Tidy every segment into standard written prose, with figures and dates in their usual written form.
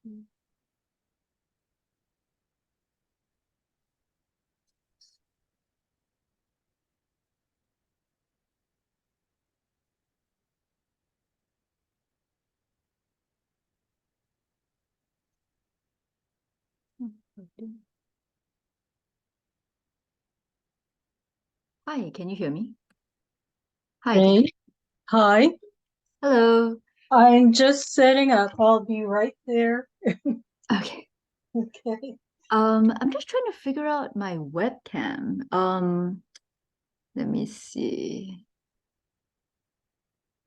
Hi, can you hear me? Hi, Hey, hi. hello. I'm just setting up. I'll be right there. Okay. Okay. I'm just trying to figure out my webcam. Let me see.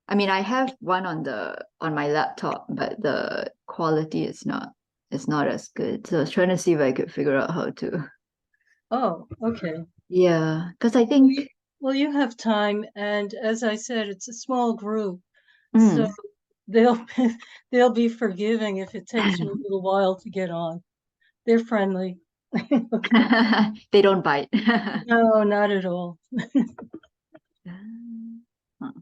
I mean, I have one on my laptop, but the quality is not as good. So I was trying to see if I could figure out how to. Oh, okay. Yeah, because I Well, think you have time, and as I said, it's a small group, so mm, they'll they'll be forgiving if it takes you a little while to get on. They're friendly. Okay. they don't bite. No, not at all. Huh.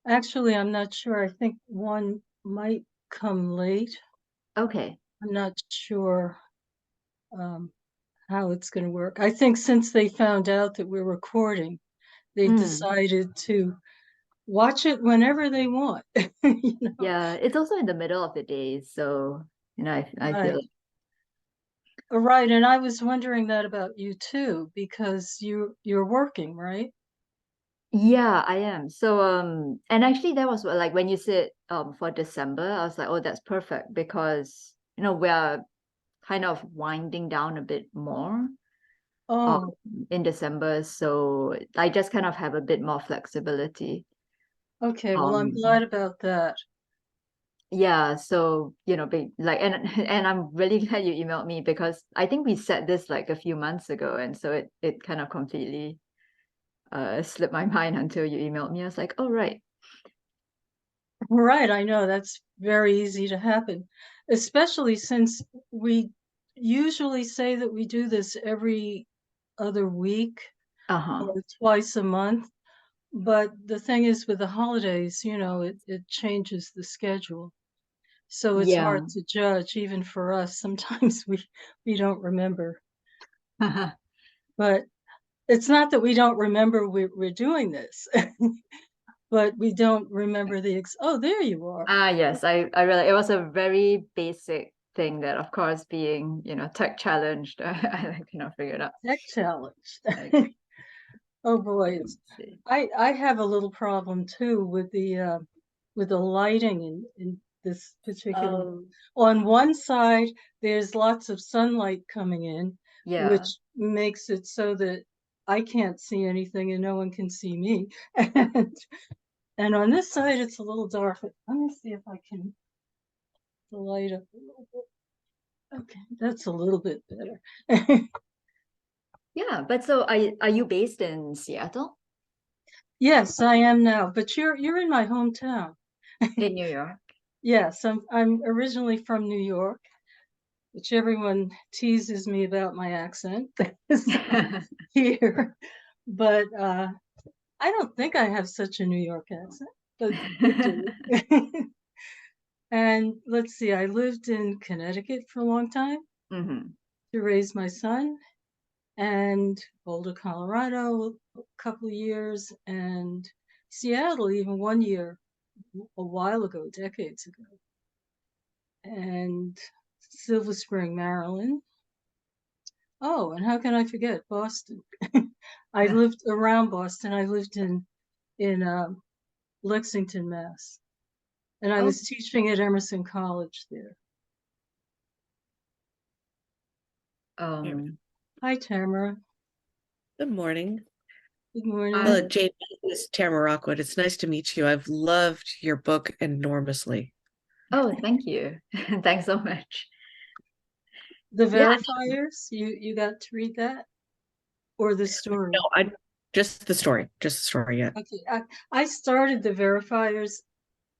Actually, I'm not sure. I think one might come late. Okay. I'm not sure um, how it's going to work. I think since they found out that we're recording, they Mm. decided to watch it whenever they want. You know, Yeah, it's also in the middle of the day, so I feel right. like Right. And I was wondering that about you too, because you're working, right? yeah, I am. So and actually that was like when you said for December, I was like, oh, that's perfect because we are kind of winding down a bit more um Oh, in December, so I just kind of have a bit more flexibility. okay. Well, I'm Um glad about that. yeah, so like and I'm really glad you emailed me because I think we said this like a few months ago, and so it kind of completely slipped my mind until you emailed me. I was like, oh right. Right. I know that's very easy to happen, especially since we usually say that we do this every other week Uh-huh. or twice a month. But the thing is, with the holidays, it changes the schedule. So it's Yeah. hard to judge, even for us. Sometimes we don't remember. But it's not that we don't remember we're doing this, but we don't remember oh, there you are. Ah, yes, I realized it was a very basic thing that, of course, being, tech challenged, I cannot figure it out. Tech challenge. Like, Oh boy, let's see. I have a little problem too with the lighting in this particular. Oh, On one side, there's lots of sunlight coming in, yeah. which makes it so that I can't see anything and no one can see me. And and on this side, it's a little dark. Let me see if I can light up a little bit. Okay, that's a little bit better. Yeah, but so are you based in Seattle? Yes, I am now, but you're in my hometown. In New York? Yes, I'm originally from New York, which everyone teases me about my accent here. But I don't think I have such a New York accent, but they do. And let's see, I lived in Connecticut for a long time hmm to raise my son, and Boulder, Colorado, a couple of years, and Seattle even 1 year, a while ago, decades ago, and Silver Spring, Maryland. Oh, and how can I forget Boston? I lived around Boston. I lived in Lexington, Mass, and I Oh, was teaching at Emerson College there. Here. um, Hi, Tamara. Good morning. Good I morning. Jane, this is Tamarah Rockwood. It's nice to meet you. I've loved your book enormously. oh, thank you. Thanks so much. The Yeah. Verifiers. You got to read that or the story? No, I just the story. Yeah. Okay, I started the Verifiers,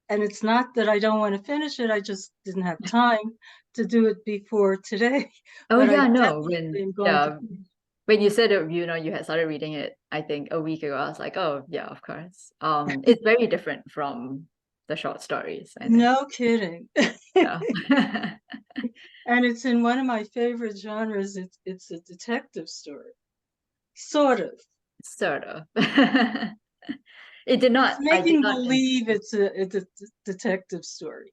and it's not that I don't want to finish it. I just didn't have time to do it before today, Oh but I yeah, no, definitely am going to finish. when you said it, you had started reading it, I think a week ago, I was like, oh yeah, of course. It's very different from the short stories, I think. No kidding. Yeah. And it's in one of my favorite genres. It's a detective story, sort of. Sort of. It did It's not. I did making not. believe it's a detective story.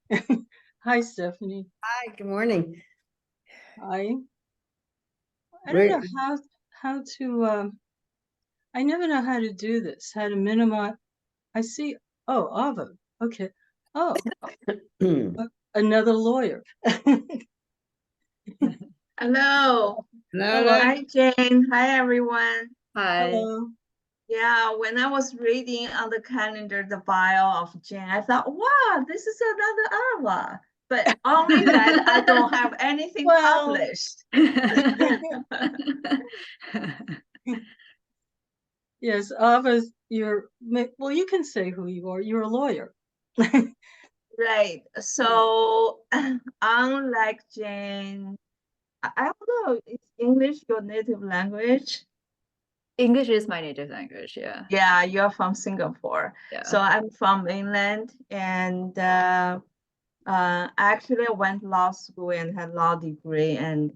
Hi, Stephanie. Hi, good morning. Hi. I don't We're know how to. I never know how to do this. How to minimize. I see. Oh, Ava. Okay. Oh, another lawyer. Hello. Hello. Hi, Jane. Hi, everyone. Hi. Hello. Yeah, when I was reading on the calendar the bio of Jane, I thought, wow, this is another Ava. But only that I don't have anything Well. published. Yes, Ava, well, you can say who you are. You're a lawyer. Right. So, unlike Jane, I don't know, is English your native language? English is my native language. Yeah. Yeah, you're from Singapore. So Yeah. I'm from mainland, and actually I went law school and had law degree and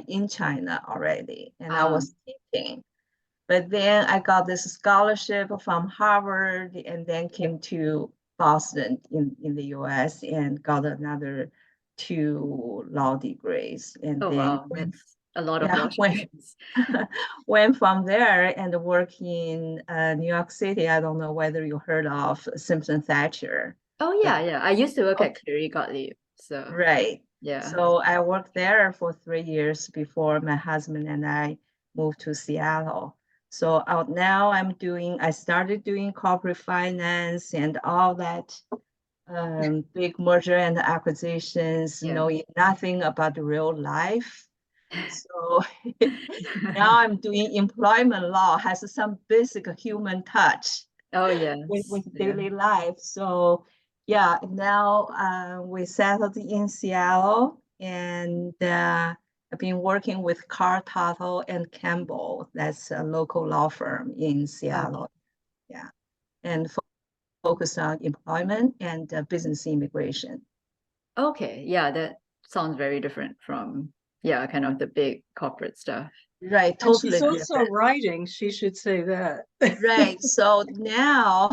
in China already, and I was teaching. But then I got this scholarship from Harvard, and then came to Boston in the US and got another 2 law degrees, and Oh then wow, that's a lot of yeah, law degrees. went from there and work in New York City. I don't know whether you heard of Simpson Thatcher. Oh yeah, yeah. I used to work Oh. at Cleary Gottlieb. So Right. yeah. So I worked there for 3 years before my husband and I moved to Seattle. So now I started doing corporate finance and all that big merger and acquisitions, Yeah. knowing nothing about real life. So now I'm doing employment law, has some basic human touch Oh yes. with Yeah. daily life. So yeah, now we settled in Seattle, and I've been working with Carr, Tuttle and Campbell. That's a local law firm in Seattle. Yeah, and focus on employment and business immigration. Okay. Yeah, that sounds very different from kind of the big corporate stuff. Right, And she's totally also different. writing. She should say that. Right. So now,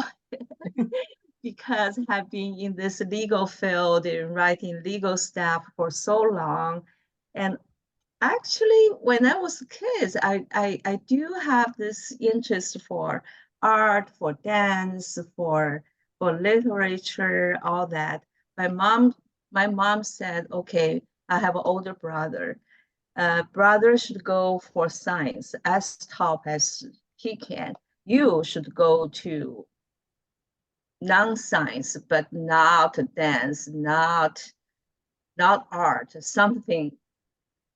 because I've been in this legal field and writing legal stuff for so long, and actually, when I was a kid, I do have this interest for art, for dance, for literature, all that. My mom said, okay, I have an older brother. Brother should go for science as top as he can. You should go to non-science, but not dance, not art, something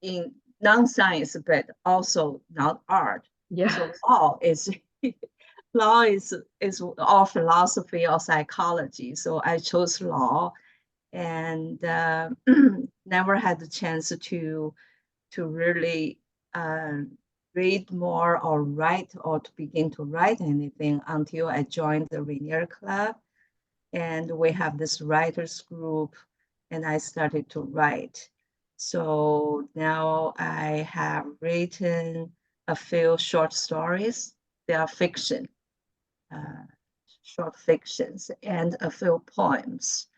in non-science, but also not art. Yeah. So law is all philosophy or psychology. So I chose law, and never had the chance to really read more or write or to begin to write anything until I joined the Rainier Club. And we have this writers group, and I started to write. So now I have written a few short stories. They are fiction, uh, short fictions, and a few poems.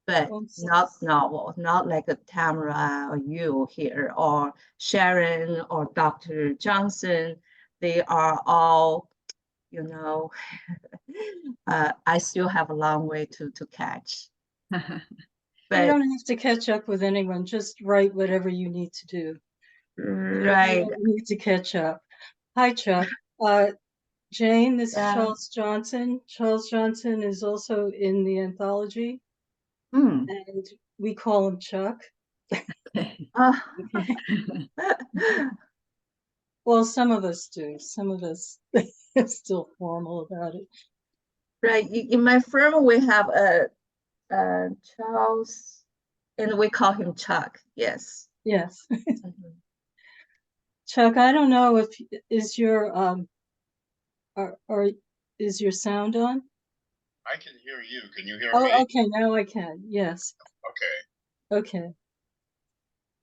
But not novel, not like a Tamarah or you here, or Sharyn or Dr. Johnson. They are all, you know, I still have a long way to catch. You But don't have to catch up with anyone. Just write whatever you need to do. right, You don't need to catch up. Hi, Chuck. Jane, this is yeah. Charles Johnson. Charles Johnson is also in the anthology, Hmm. and we call him Chuck. Okay. Well, some of us do. Some of us are still formal about it. Right. In my firm, we have a Charles, and we call him Chuck. Yes. Yes. Mhm. Chuck, I don't know if is your or is your sound on? I can hear you. Can you hear Oh, me? okay, now I can. Yes. Okay. Okay.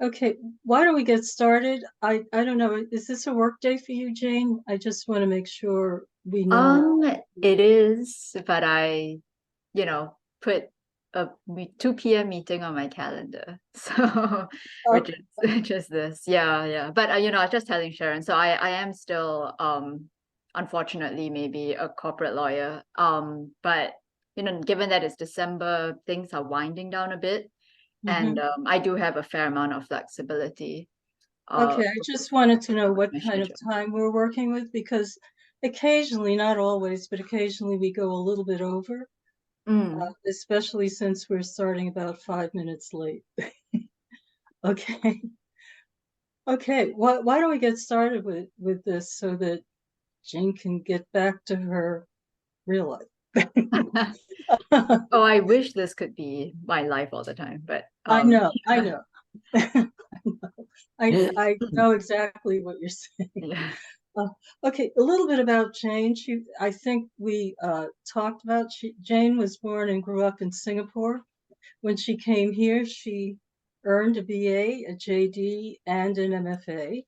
Okay, why don't we get started? I don't know, is this a work day for you, Jane? I just want to make sure we know. It is, but I, put a 2 p.m. meeting on my calendar. So which Okay, is which is this. Yeah, yeah. But I was just telling Sharyn, so I am still unfortunately maybe a corporate lawyer. But given that it's December, things are winding down a bit. And mhm. I do have a fair amount of flexibility. Okay, I just wanted to know what My kind of schedule. time we're working with, because occasionally, not always, but occasionally we go a little bit over, especially since we're starting about 5 minutes late. Okay. Okay, why don't we get started with this so that Jane can get back to her real life? Oh, I wish this could be my life all the time, but I know, I know. I know exactly what you're saying. yeah. Okay, a little bit about Jane. I think we talked about, Jane was born and grew up in Singapore. When she came here, she earned a BA, a JD, and an MFA.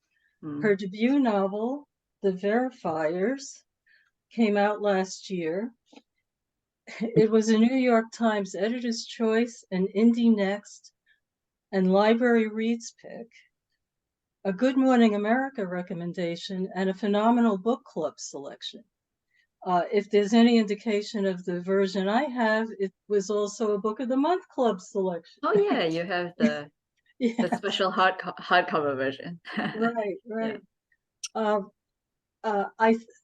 Her debut novel, The Verifiers, came out last year. It was a New York Times Editor's Choice, an Indie Next, and Library Reads pick, a Good Morning America recommendation, and a phenomenal book club selection. If there's any indication of the version I have, it was also a Book of the Month club selection. Oh yeah, you have the Yes, special hardcover version. right, Yeah. right.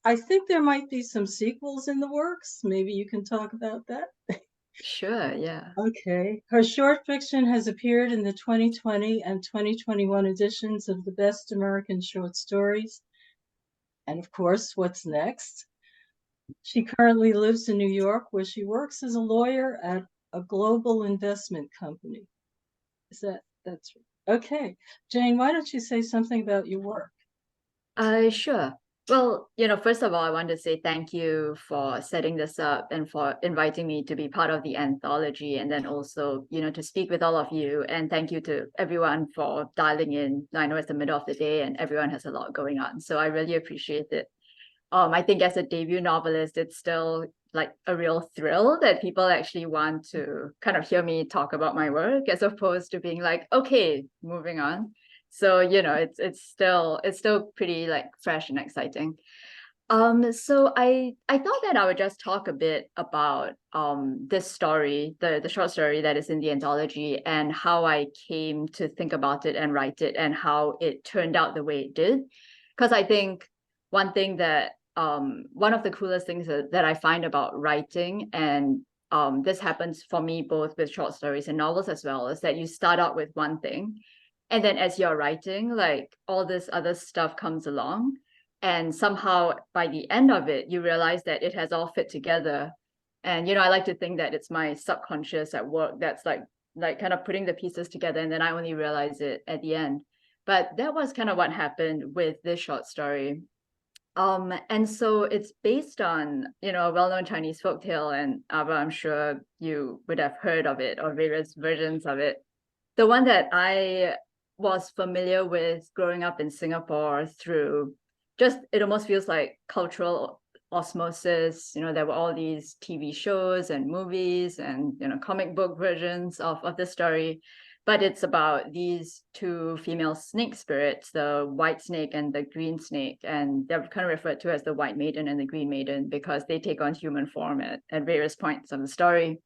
I think there might be some sequels in the works. Maybe you can talk about that. Sure, yeah. Okay. Her short fiction has appeared in the 2020 and 2021 editions of the Best American Short Stories. And of course, What's Next? She currently lives in New York, where she works as a lawyer at a global investment company. That's right? Okay. Jane, why don't you say something about your work? Sure. Well, first of all, I want to say thank you for setting this up and for inviting me to be part of the anthology, and then also, to speak with all of you. And thank you to everyone for dialing in. I know it's the middle of the day and everyone has a lot going on, so I really appreciate it. I think as a debut novelist, it's still like a real thrill that people actually want to kind of hear me talk about my work, as opposed to being like, okay, moving on. So it's still pretty like fresh and exciting. So I thought that I would just talk a bit about this story, the short story that is in the anthology, and how I came to think about it and write it, and how it turned out the way it did. Because I think one thing that one of the coolest things that I find about writing, and this happens for me both with short stories and novels as well, is that you start out with one thing, and then as you're writing, like all this other stuff comes along, and somehow by the end of it you realize that it has all fit together. And I like to think that it's my subconscious at work that's like kind of putting the pieces together, and then I only realize it at the end. But that was kind of what happened with this short story. And so it's based on, a well-known Chinese folktale, and Ava, I'm sure you would have heard of it or various versions of it. The one that I was familiar with growing up in Singapore through just, it almost feels like cultural osmosis. There were all these TV shows and movies and, comic book versions of the story. But it's about these two female snake spirits, the white snake and the green snake. And they're kind of referred to as the white maiden and the green maiden because they take on human form at various points of the story.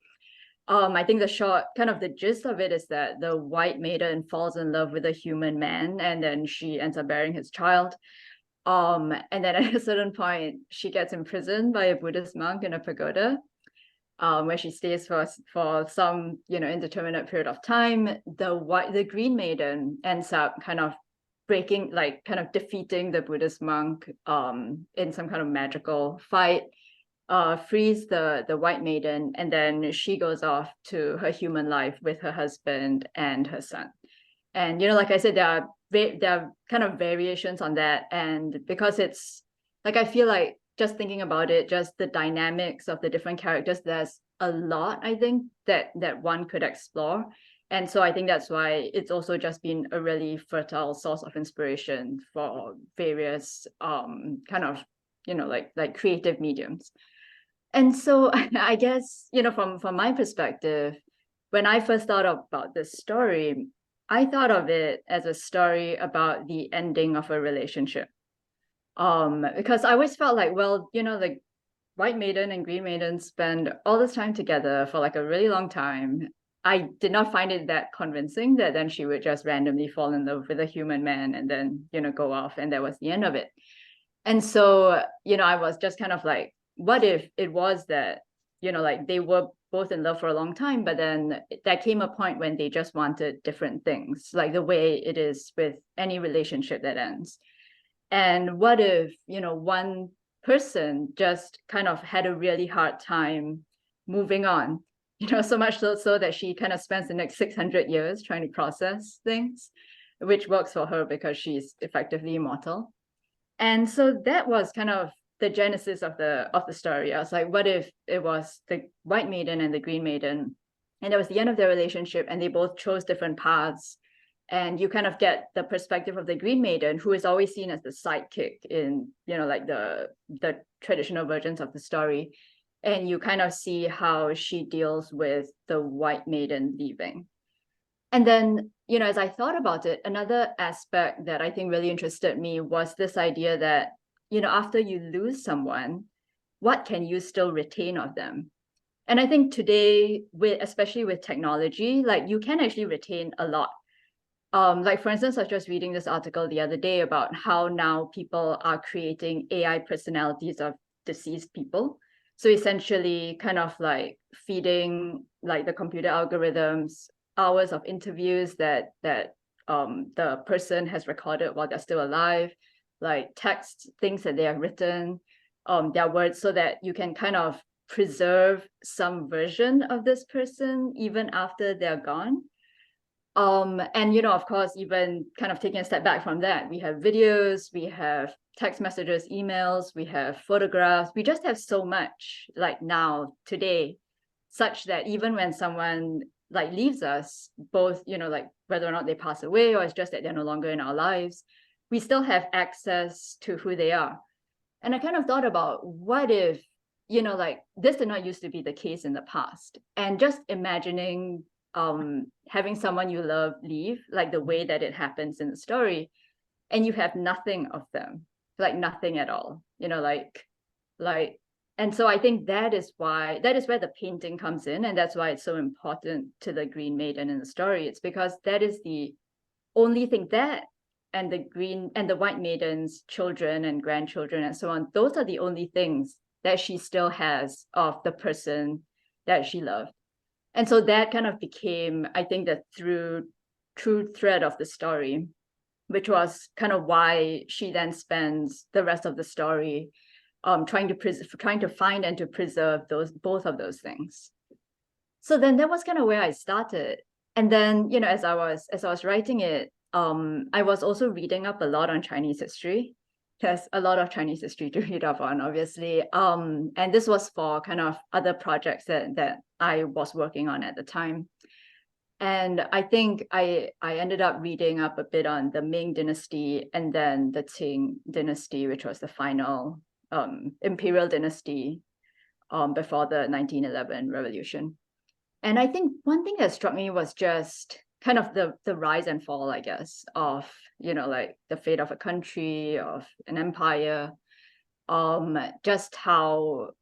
I think the gist of it is that the white maiden falls in love with a human man, and then she ends up bearing his child. And then at a certain point, she gets imprisoned by a Buddhist monk in a pagoda, where she stays for some, indeterminate period of time. The green maiden ends up kind of defeating the Buddhist monk, in some kind of magical fight. Frees the white maiden, and then she goes off to her human life with her husband and her son. And like I said, there are kind of variations on that, and because it's like, I feel like just thinking about it, just the dynamics of the different characters, there's a lot, I think, that one could explore. And so I think that's why it's also just been a really fertile source of inspiration for various kind of, like creative mediums. And so I guess, from my perspective, when I first thought about this story, I thought of it as a story about the ending of a relationship. Because I always felt like, well, like White Maiden and Green Maiden spend all this time together for like a really long time. I did not find it that convincing that then she would just randomly fall in love with a human man and then, go off, and that was the end of it. And so, I was just kind of like, what if it was that, like they were both in love for a long time, but then there came a point when they just wanted different things, like the way it is with any relationship that ends. And what if, one person just kind of had a really hard time moving on, so much so that she kind of spends the next 600 years trying to process things, which works for her because she's effectively immortal. And so that was kind of the genesis of the story. I was like, what if it was the White Maiden and the Green Maiden, and it was the end of their relationship, and they both chose different paths? And you kind of get the perspective of the Green Maiden, who is always seen as the sidekick in, like the traditional versions of the story. And you kind of see how she deals with the White Maiden leaving. And then, as I thought about it, another aspect that I think really interested me was this idea that, after you lose someone, what can you still retain of them? And I think today, especially with technology, like you can actually retain a lot. Like, for instance, I was just reading this article the other day about how now people are creating AI personalities of deceased people. So essentially kind of like feeding like the computer algorithms hours of interviews that the person has recorded while they're still alive, like text, things that they have written, their words, so that you can kind of preserve some version of this person even after they're gone. And of course, even kind of taking a step back from that, we have videos, we have text messages, emails, we have photographs, we just have so much like now today, such that even when someone like leaves us, both like whether or not they pass away or it's just that they're no longer in our lives, we still have access to who they are. And I kind of thought about, what if like this did not used to be the case in the past, and just imagining having someone you love leave, like the way that it happens in the story, and you have nothing of them, like nothing at all, like and so I think that is where the painting comes in, and that's why it's so important to the Green Maiden in the story. It's because that is the only thing that, and the White Maiden's children and grandchildren and so on, those are the only things that she still has of the person that she loved. And so that kind of became, I think, the true thread of the story, which was kind of why she then spends the rest of the story trying to find and to preserve both of those things. So then that was kind of where I started. And then, as I was writing it, I was also reading up a lot on Chinese history. There's a lot of Chinese history to read up on, obviously. And this was for kind of other projects that I was working on at the time. And I think I ended up reading up a bit on the Ming dynasty and then the Qing dynasty, which was the final imperial dynasty before the 1911 revolution. And I think one thing that struck me was just kind of the rise and fall, I guess, of, like the fate of a country, of an empire, just how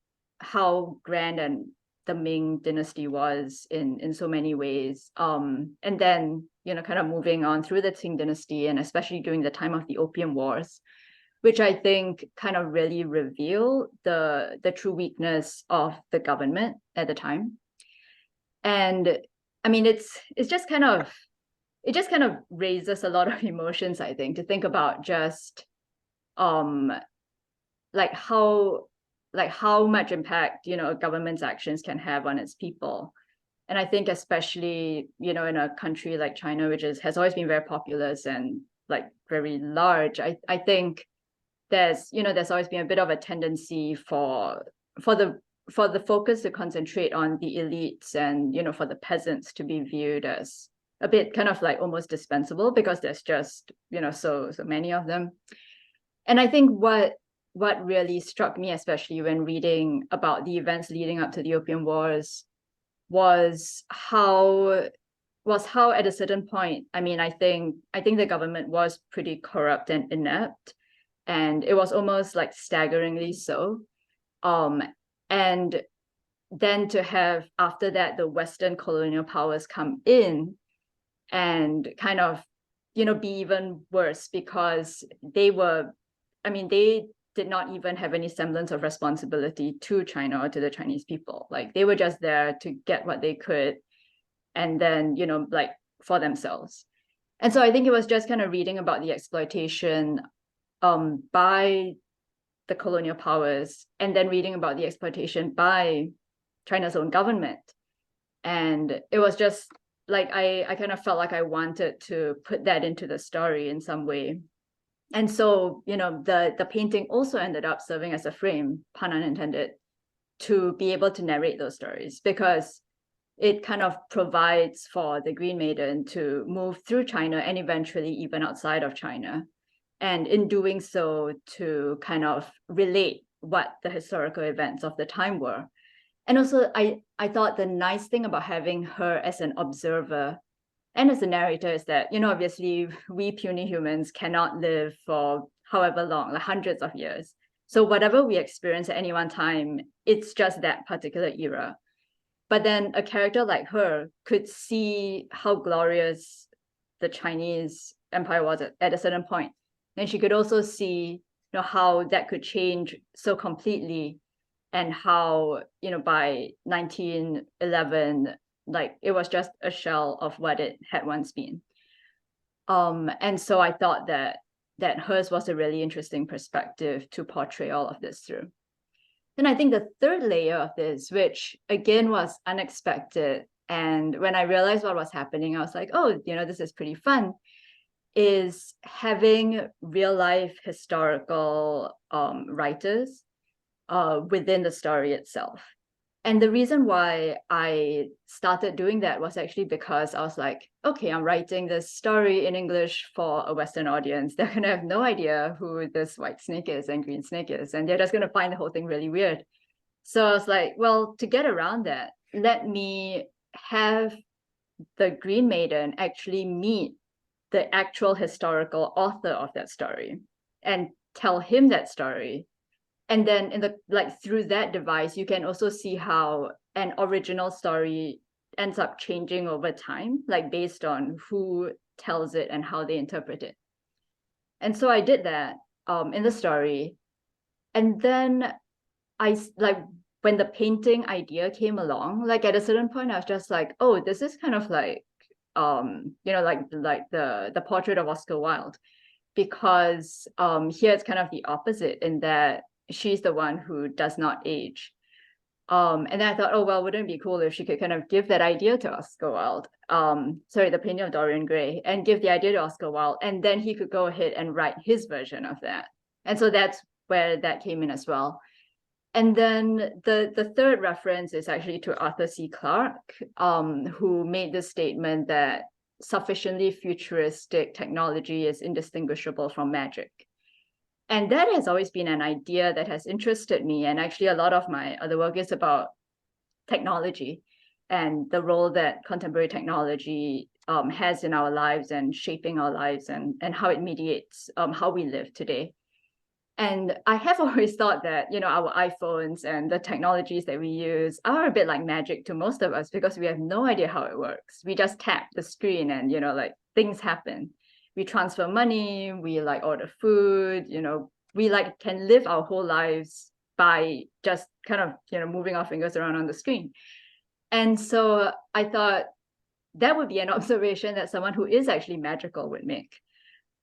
grand and the Ming dynasty was in so many ways. And then, kind of moving on through the Qing dynasty, and especially during the time of the Opium Wars, which I think kind of really reveal the true weakness of the government at the time. And I mean, it just kind of raises a lot of emotions, I think, to think about just like how much impact a government's actions can have on its people. And I think especially in a country like China, which has always been very populous and like very large, I think there's always been a bit of a tendency for the focus to concentrate on the elites and, for the peasants to be viewed as a bit kind of like almost dispensable because there's just, so many of them. And I think what really struck me, especially when reading about the events leading up to the Opium Wars, was how at a certain point, I mean, I think the government was pretty corrupt and inept, and it was almost like staggeringly so. And then to have, after that, the Western colonial powers come in and kind of, be even worse, because they did not even have any semblance of responsibility to China or to the Chinese people. Like, they were just there to get what they could, and then, like, for themselves. And so I think it was just kind of reading about the exploitation by the colonial powers, and then reading about the exploitation by China's own government. And it was just like, I kind of felt like I wanted to put that into the story in some way. And so, the painting also ended up serving as a frame, pun unintended, to be able to narrate those stories, because it kind of provides for the Green Maiden to move through China and eventually even outside of China. And in doing so, to kind of relate what the historical events of the time were. And also, I thought the nice thing about having her as an observer and as a narrator is that, obviously, we puny humans cannot live for however long, like hundreds of years. So whatever we experience at any one time, it's just that particular era. But then a character like her could see how glorious the Chinese empire was at a certain point. And she could also see, how that could change so completely, and how, by 1911, like, it was just a shell of what it had once been. And so I thought that hers was a really interesting perspective to portray all of this through. Then I think the third layer of this, which again was unexpected, and when I realized what was happening, I was like, oh, this is pretty fun, is having real life historical writers within the story itself. And the reason why I started doing that was actually because I was like, okay, I'm writing this story in English for a Western audience. They're going to have no idea who this white snake is and green snake is, and they're just going to find the whole thing really weird. So I was like, well, to get around that, let me have the Green Maiden actually meet the actual historical author of that story and tell him that story. And then through that device, you can also see how an original story ends up changing over time, like based on who tells it and how they interpret it. And so I did that in the story. And then when the painting idea came along, like at a certain point, I was just like, oh, this is kind of like, like the portrait of Oscar Wilde, because here it's kind of the opposite in that she's the one who does not age. And then I thought, oh, well, wouldn't it be cool if she could kind of give that idea to Oscar Wilde? The painting of Dorian Gray, and give the idea to Oscar Wilde, and then he could go ahead and write his version of that. And so that's where that came in as well. And then the third reference is actually to Arthur C. Clarke, who made the statement that sufficiently futuristic technology is indistinguishable from magic. And that has always been an idea that has interested me. And actually, a lot of my other work is about technology and the role that contemporary technology has in our lives and shaping our lives, and how it mediates how we live today. And I have always thought that, our iPhones and the technologies that we use are a bit like magic to most of us, because we have no idea how it works. We just tap the screen and, things happen. We transfer money, we order food, we can live our whole lives by just kind of, moving our fingers around on the screen. And so I thought that would be an observation that someone who is actually magical would make.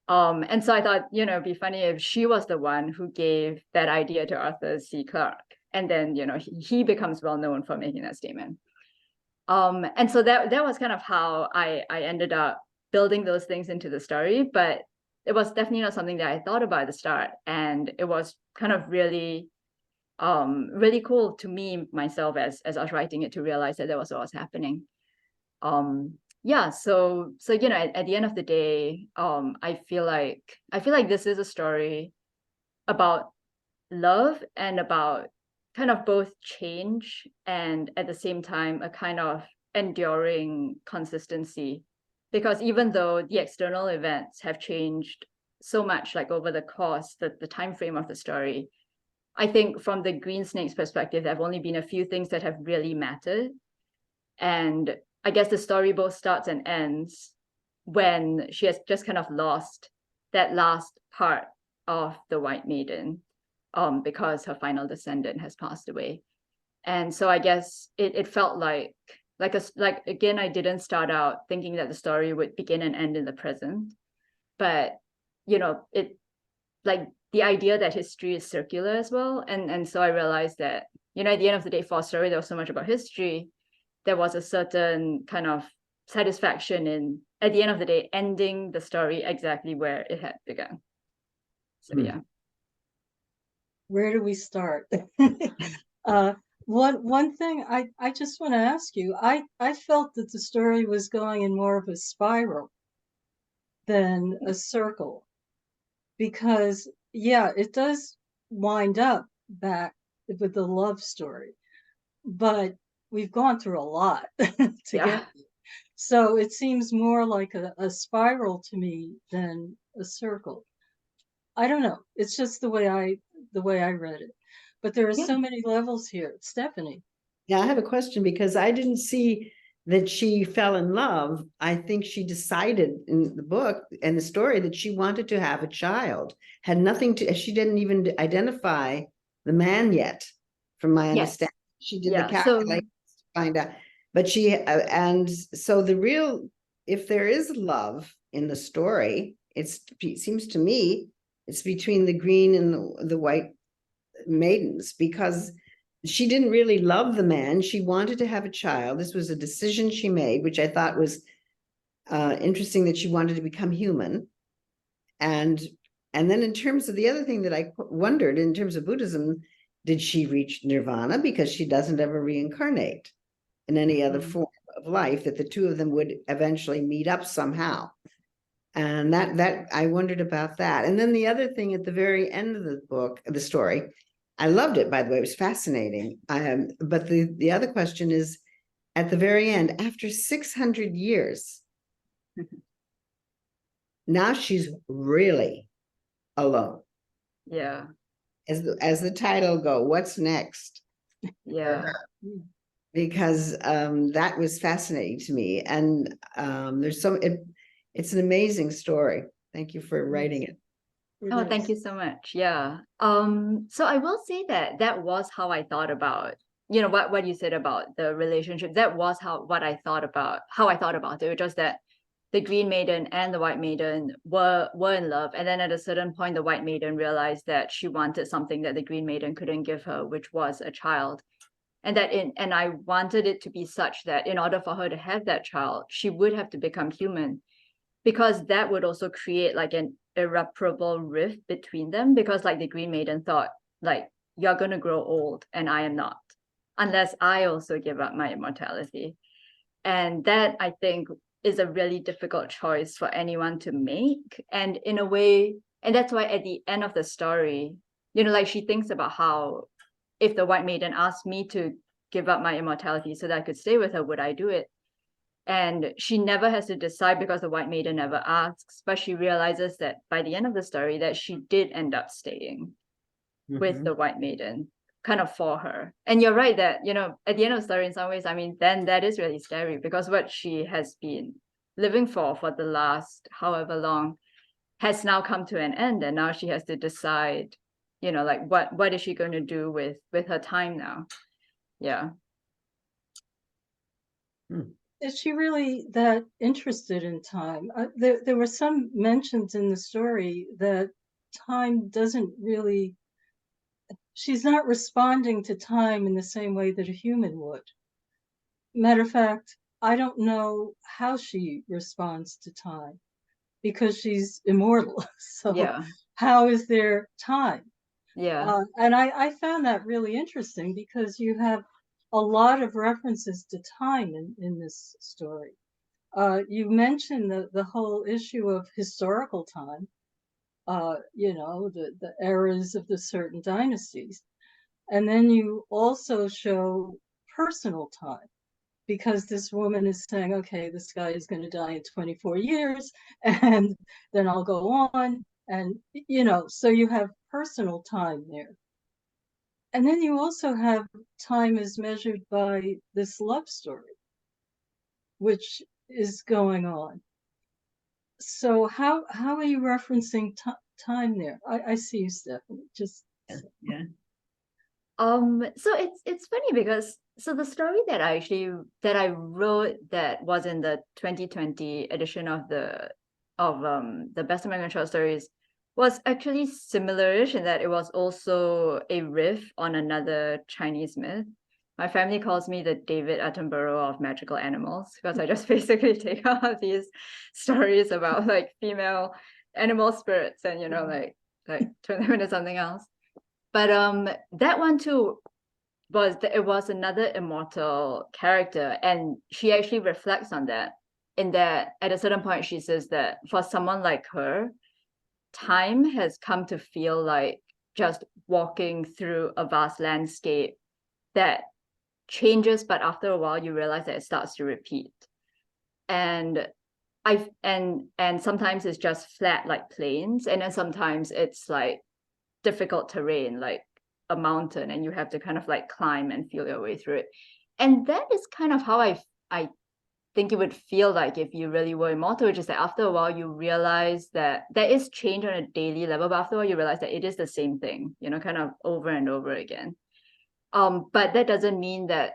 And so I thought, it'd be funny if she was the one who gave that idea to Arthur C. Clarke. And then, he becomes well known for making that statement. And so that was kind of how I ended up building those things into the story. But it was definitely not something that I thought about at the start. And it was kind of really really cool to me myself as I was writing it to realize that was what was happening. Yeah, so you know, at the end of the day, I feel like this is a story about love and about kind of both change and at the same time a kind of enduring consistency, because even though the external events have changed so much, like over the course, the time frame of the story, I think from the Green Snake's perspective, there have only been a few things that have really mattered. And I guess the story both starts and ends when she has just kind of lost that last part of the White Maiden, because her final descendant has passed away. And so I guess it felt like again, I didn't start out thinking that the story would begin and end in the present, but you know, it like the idea that history is circular as well. And so I realized that, you know, at the end of the day, for a story there was so much about history, there was a certain kind of satisfaction in, at the end of the day, ending the story exactly where it had begun. So yeah. Where do we start? One thing I just want to ask you, I felt that the story was going in more of a spiral than a circle, because yeah, it does wind up back with the love story, but we've gone through a lot to get. So it seems more like a spiral to me than a circle. I don't know. It's just the way I read it. But there are so many levels here. Stephanie. Yeah, I have a question because I didn't see that she fell in love. I think she decided in the book and the story that she wanted to have a child. Had nothing to, she didn't even identify the man yet, from my understanding. She did the calculation to find out. But she, and so the real, if there is love in the story, it seems to me, it's between the green and the white maidens, because she didn't really love the man. She wanted to have a child. This was a decision she made, which I thought was interesting, that she wanted to become human. And then in terms of the other thing that I wondered, in terms of Buddhism, did she reach nirvana? Because she doesn't ever reincarnate in any other form of life, that the two of them would eventually meet up somehow. And that I wondered about that. And then the other thing at the very end of the book, the story, I loved it, by the way, it was fascinating. But the other question is, at the very end, after 600 years, now she's really alone. Yeah. As the title go, what's next? Yeah. Because that was fascinating to me. And there's it's an amazing story. Thank you for writing it. Oh, thank you so much. Yeah. So I will say that was how I thought about, you know, what you said about the relationship. That was how I thought about it. It was just that the Green Maiden and the White Maiden were in love. And then at a certain point, the White Maiden realized that she wanted something that the Green Maiden couldn't give her, which was a child. And I wanted it to be such that in order for her to have that child, she would have to become human, because that would also create like an irreparable rift between them, because like the Green Maiden thought, like, you're going to grow old and I am not, unless I also give up my immortality. And that, I think, is a really difficult choice for anyone to make. And in a way, and that's why at the end of the story, you know, like she thinks about how, if the White Maiden asked me to give up my immortality so that I could stay with her, would I do it? And she never has to decide, because the White Maiden never asks, but she realizes that by the end of the story that she did end up staying with the White Maiden, kind of for her. And you're right that, you know, at the end of the story, in some ways, I mean, then that is really scary, because what she has been living for the last however long has now come to an end, and now she has to decide, you know, like what is she going to do with her time now? Yeah. Is she really that interested in time? There were some mentions in the story that time doesn't really, she's not responding to time in the same way that a human would. Matter of fact, I don't know how she responds to time, because she's immortal. So Yeah. how is there time? Yeah. And I found that really interesting because you have a lot of references to time in this story. You mentioned the whole issue of historical time, you know, the eras of the certain dynasties. And then you also show personal time, because this woman is saying, okay, this guy is going to die in 24 years, and then I'll go on. And, you know, so you have personal time there. And then you also have time as measured by this love story, which is going on. So how are you referencing time there? I see you, Stephanie. Just Yeah. So it's funny because so the story that I wrote that was in the 2020 edition of the Best American Short Stories was actually similar-ish in that it was also a riff on another Chinese myth. My family calls me the David Attenborough of magical animals because I just basically take all of these stories about like female animal spirits and like turn them into something else. But that one too it was another immortal character, and she actually reflects on that in that at a certain point she says that for someone like her, time has come to feel like just walking through a vast landscape that changes, but after a while you realize that it starts to repeat. And and sometimes it's just flat like plains, and then sometimes it's like difficult terrain like a mountain, and you have to kind of like climb and feel your way through it. And that is kind of how I think it would feel like if you really were immortal, which is that after a while you realize that there is change on a daily level, but after a while you realize that it is the same thing, kind of over and over again. But that doesn't mean that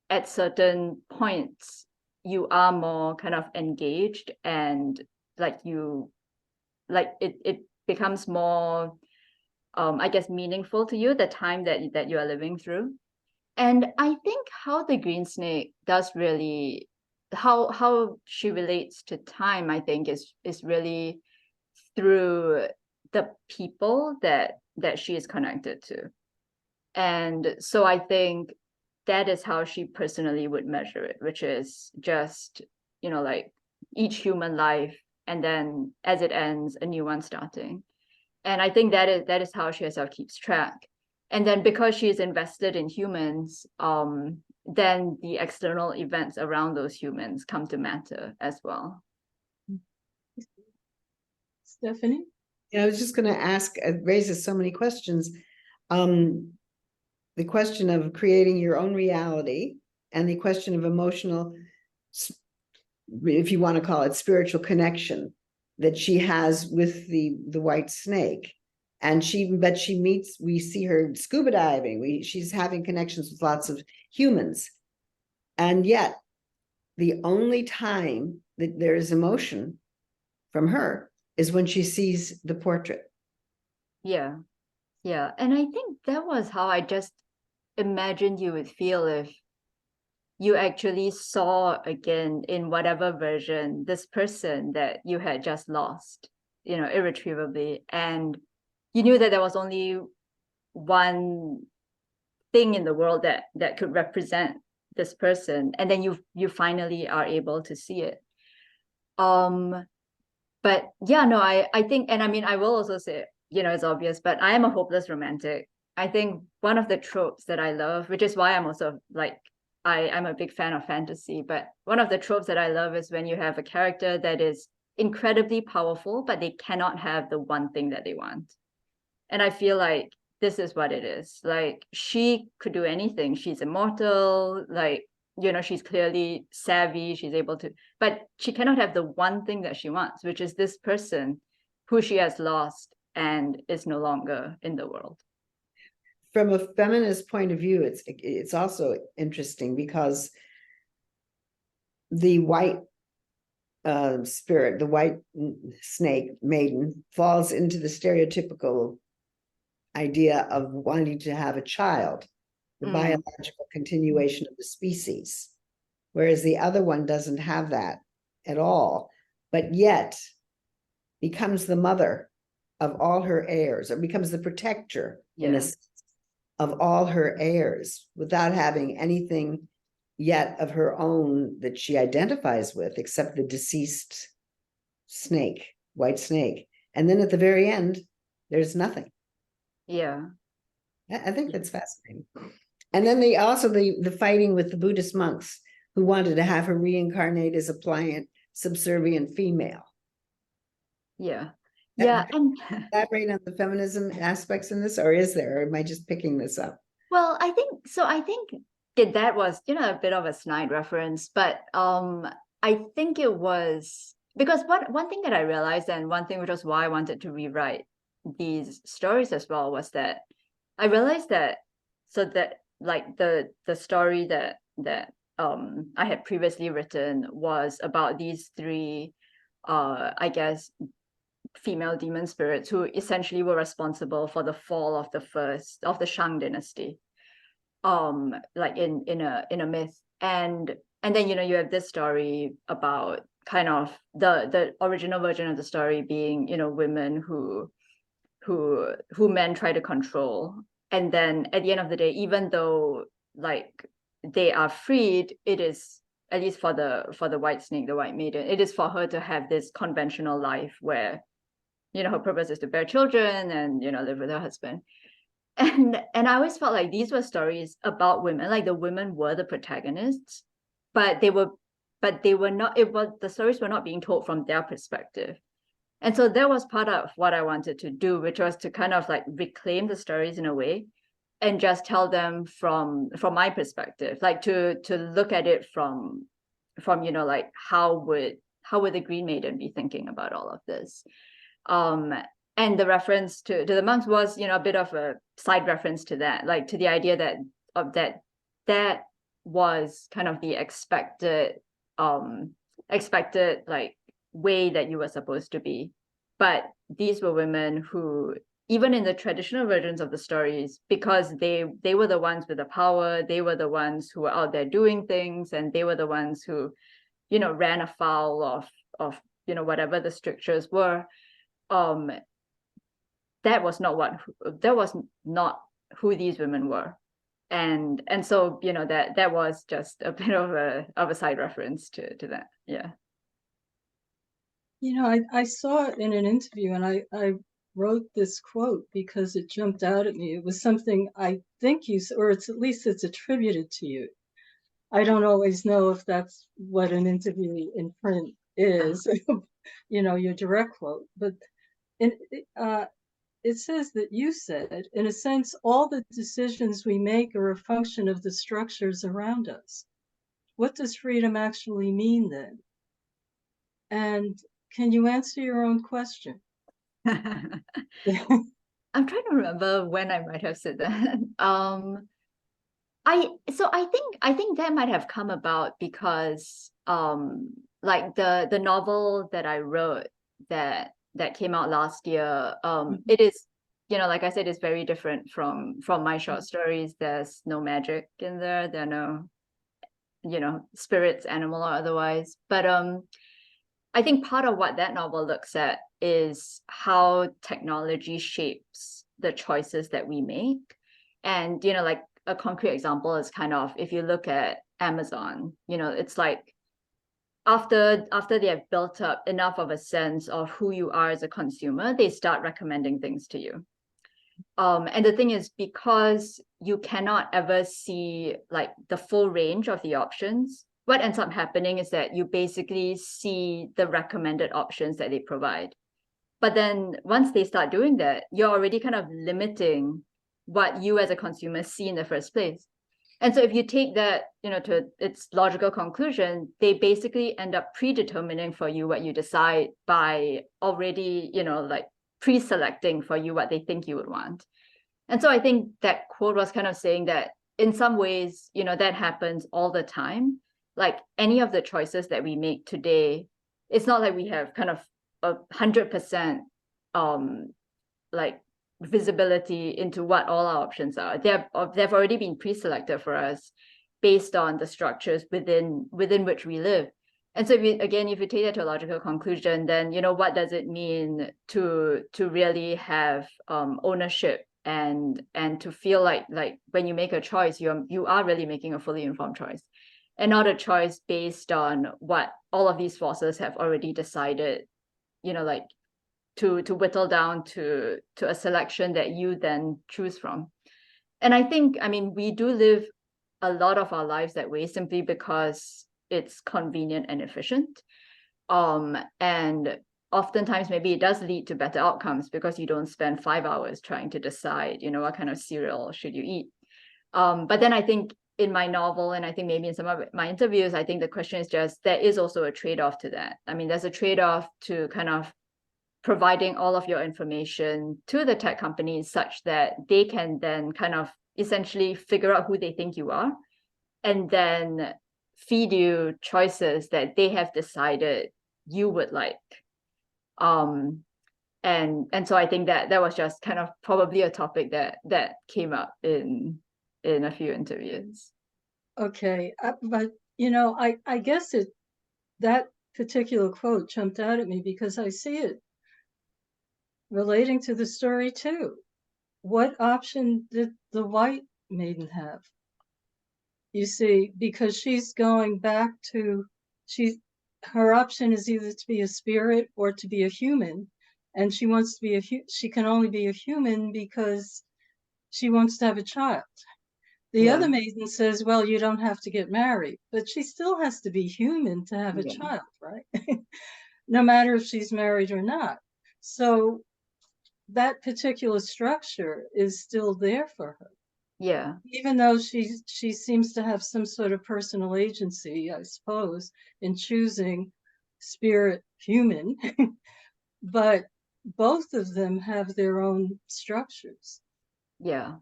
at certain points you are more kind of engaged, and like it becomes more I guess meaningful to you, the time that you are living through. And I think how the green snake does really how she relates to time, I think is really through the people that she is connected to. And so I think that is how she personally would measure it, which is just, like each human life, and then as it ends, a new one starting. And I think that is how she herself keeps track. And then because she is invested in humans, then the external events around those humans come to matter as well. Stephanie? Yeah, I was just going to ask, it raises so many questions. The question of creating your own reality, and the question of emotional, if you want to call it spiritual connection, that she has with the white snake. And we see her scuba diving. She's having connections with lots of humans. And yet the only time that there is emotion from her is when she sees the portrait. Yeah. Yeah. And I think that was how I just imagined you would feel if you actually saw again in whatever version this person that you had just lost, irretrievably. And you knew that there was only one thing in the world that could represent this person, and then you finally are able to see it. But yeah, no, I think, and I mean, I will also say, it's obvious, but I am a hopeless romantic. I think one of the tropes that I love, which is why I'm also like, I'm a big fan of fantasy, but one of the tropes that I love is when you have a character that is incredibly powerful, but they cannot have the one thing that they want. And I feel like this is what it is. Like, she could do anything. She's immortal, like, she's clearly savvy, she's able to, but she cannot have the one thing that she wants, which is this person who she has lost and is no longer in the world. From a feminist point of view, it's also interesting because the white spirit, the white snake maiden, falls into the stereotypical idea of wanting to have a child, the biological continuation of the species, whereas the other one doesn't have that at all. But yet becomes the mother of all her heirs, or becomes the protector in a Yeah. sense of all her heirs without having anything yet of her own that she identifies with, except the deceased snake, white snake. And then at the very end, there's nothing. Yeah. I think that's fascinating. And then the fighting with the Buddhist monks who wanted to have her reincarnate as a pliant, subservient female. Yeah. Yeah. Yeah. And Elaborate on the feminism aspects in this, or is there, or am I just picking this up? well, I think that was, a bit of a snide reference, but I think it was because one thing that I realized, and one thing which was why I wanted to rewrite these stories as well, was that I realized that like the story that I had previously written was about these three I guess female demon spirits who essentially were responsible for the fall of the Shang dynasty, like in a myth. And then you have this story about kind of the original version of the story being women who men try to control, and then at the end of the day, even though like they are freed, it is, at least for the white snake, the white maiden, it is for her to have this conventional life where her purpose is to bear children and live with her husband. And I always felt like these were stories about women, like the women were the protagonists, but they were not, the stories were not being told from their perspective. And so that was part of what I wanted to do, which was to kind of like reclaim the stories in a way and just tell them from my perspective, like to look at it from like how would the Green Maiden be thinking about all of this. And the reference to the monks was a bit of a side reference to that, like to the idea that was kind of the expected like way that you were supposed to be. But these were women who, even in the traditional versions of the stories, because they were the ones with the power, they were the ones who were out there doing things, and they were the ones who ran afoul of whatever the strictures were. That was not who these women were. And so that was just a bit of a side reference to that. Yeah. I saw it in an interview, and I wrote this quote because it jumped out at me. It was something I think you, or it's at least it's attributed to you. I don't always know if that's what an interview in print is, your direct quote, but it says that you said, in a sense, all the decisions we make are a function of the structures around us. What does freedom actually mean then? And can you answer your own question? I'm trying to remember when I might have said that. I think that might have come about because like the novel that I wrote that came out last year, it is, like I said, it's very different from my short stories. There's no magic in there. There are no spirits, animal or otherwise. But I think part of what that novel looks at is how technology shapes the choices that we make. And like a concrete example is kind of, if you look at Amazon, it's like after they have built up enough of a sense of who you are as a consumer, they start recommending things to you. And the thing is, because you cannot ever see like the full range of the options, what ends up happening is that you basically see the recommended options that they provide. But then once they start doing that, you're already kind of limiting what you as a consumer see in the first place. And so if you take that, to its logical conclusion, they basically end up predetermining for you what you decide by already, like pre-selecting for you what they think you would want. And so I think that quote was kind of saying that in some ways, that happens all the time. Like any of the choices that we make today, it's not like we have kind of 100% like visibility into what all our options are. They've already been pre-selected for us based on the structures within which we live. And so if you take that to a logical conclusion, then, you know, what does it mean to really have ownership and to feel like when you make a choice, you are really making a fully informed choice, and not a choice based on what all of these forces have already decided, you know, like to whittle down to a selection that you then choose from. And I think, I mean, we do live a lot of our lives that way simply because it's convenient and efficient. And oftentimes maybe it does lead to better outcomes because you don't spend 5 hours trying to decide, you know, what kind of cereal should you eat. But then I think in my novel, and I think maybe in some of my interviews, I think the question is just, there is also a trade-off to that. I mean, there's a trade-off to kind of providing all of your information to the tech companies such that they can then kind of essentially figure out who they think you are, and then feed you choices that they have decided you would like. And so I think that was just kind of probably a topic that came up in a few interviews. Okay, but you know, I guess that particular quote jumped out at me because I see it relating to the story too. What option did the white maiden have? You see, because she's going back to, her option is either to be a spirit or to be a human, and she wants to be she can only be a human because she wants to have a child. The other maiden says, well, you don't have to get married, but she still has to be human to have a child, right? No matter if she's married or not. So that particular structure is still there for her. Yeah. Even though she seems to have some sort of personal agency, I suppose, in choosing spirit human, but both of them have their own structures. Yeah.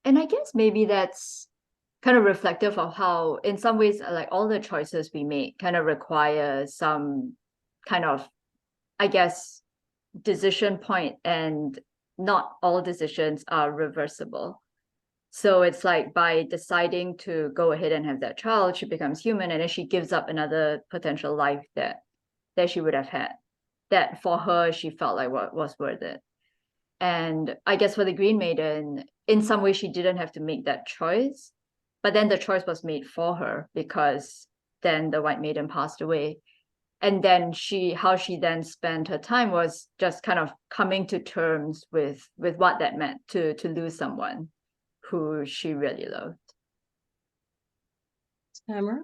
And I guess maybe that's kind of reflective of how, in some ways, like all the choices we make kind of require some kind of, I guess, decision point, and not all decisions are reversible. So it's like by deciding to go ahead and have that child, she becomes human, and then she gives up another potential life that she would have had, that for her, she felt like what was worth it. And I guess for the Green Maiden, in some way, she didn't have to make that choice, but then the choice was made for her because then the White Maiden passed away. And then how she then spent her time was just kind of coming to terms with what that meant to lose someone who she really loved. Tamarah?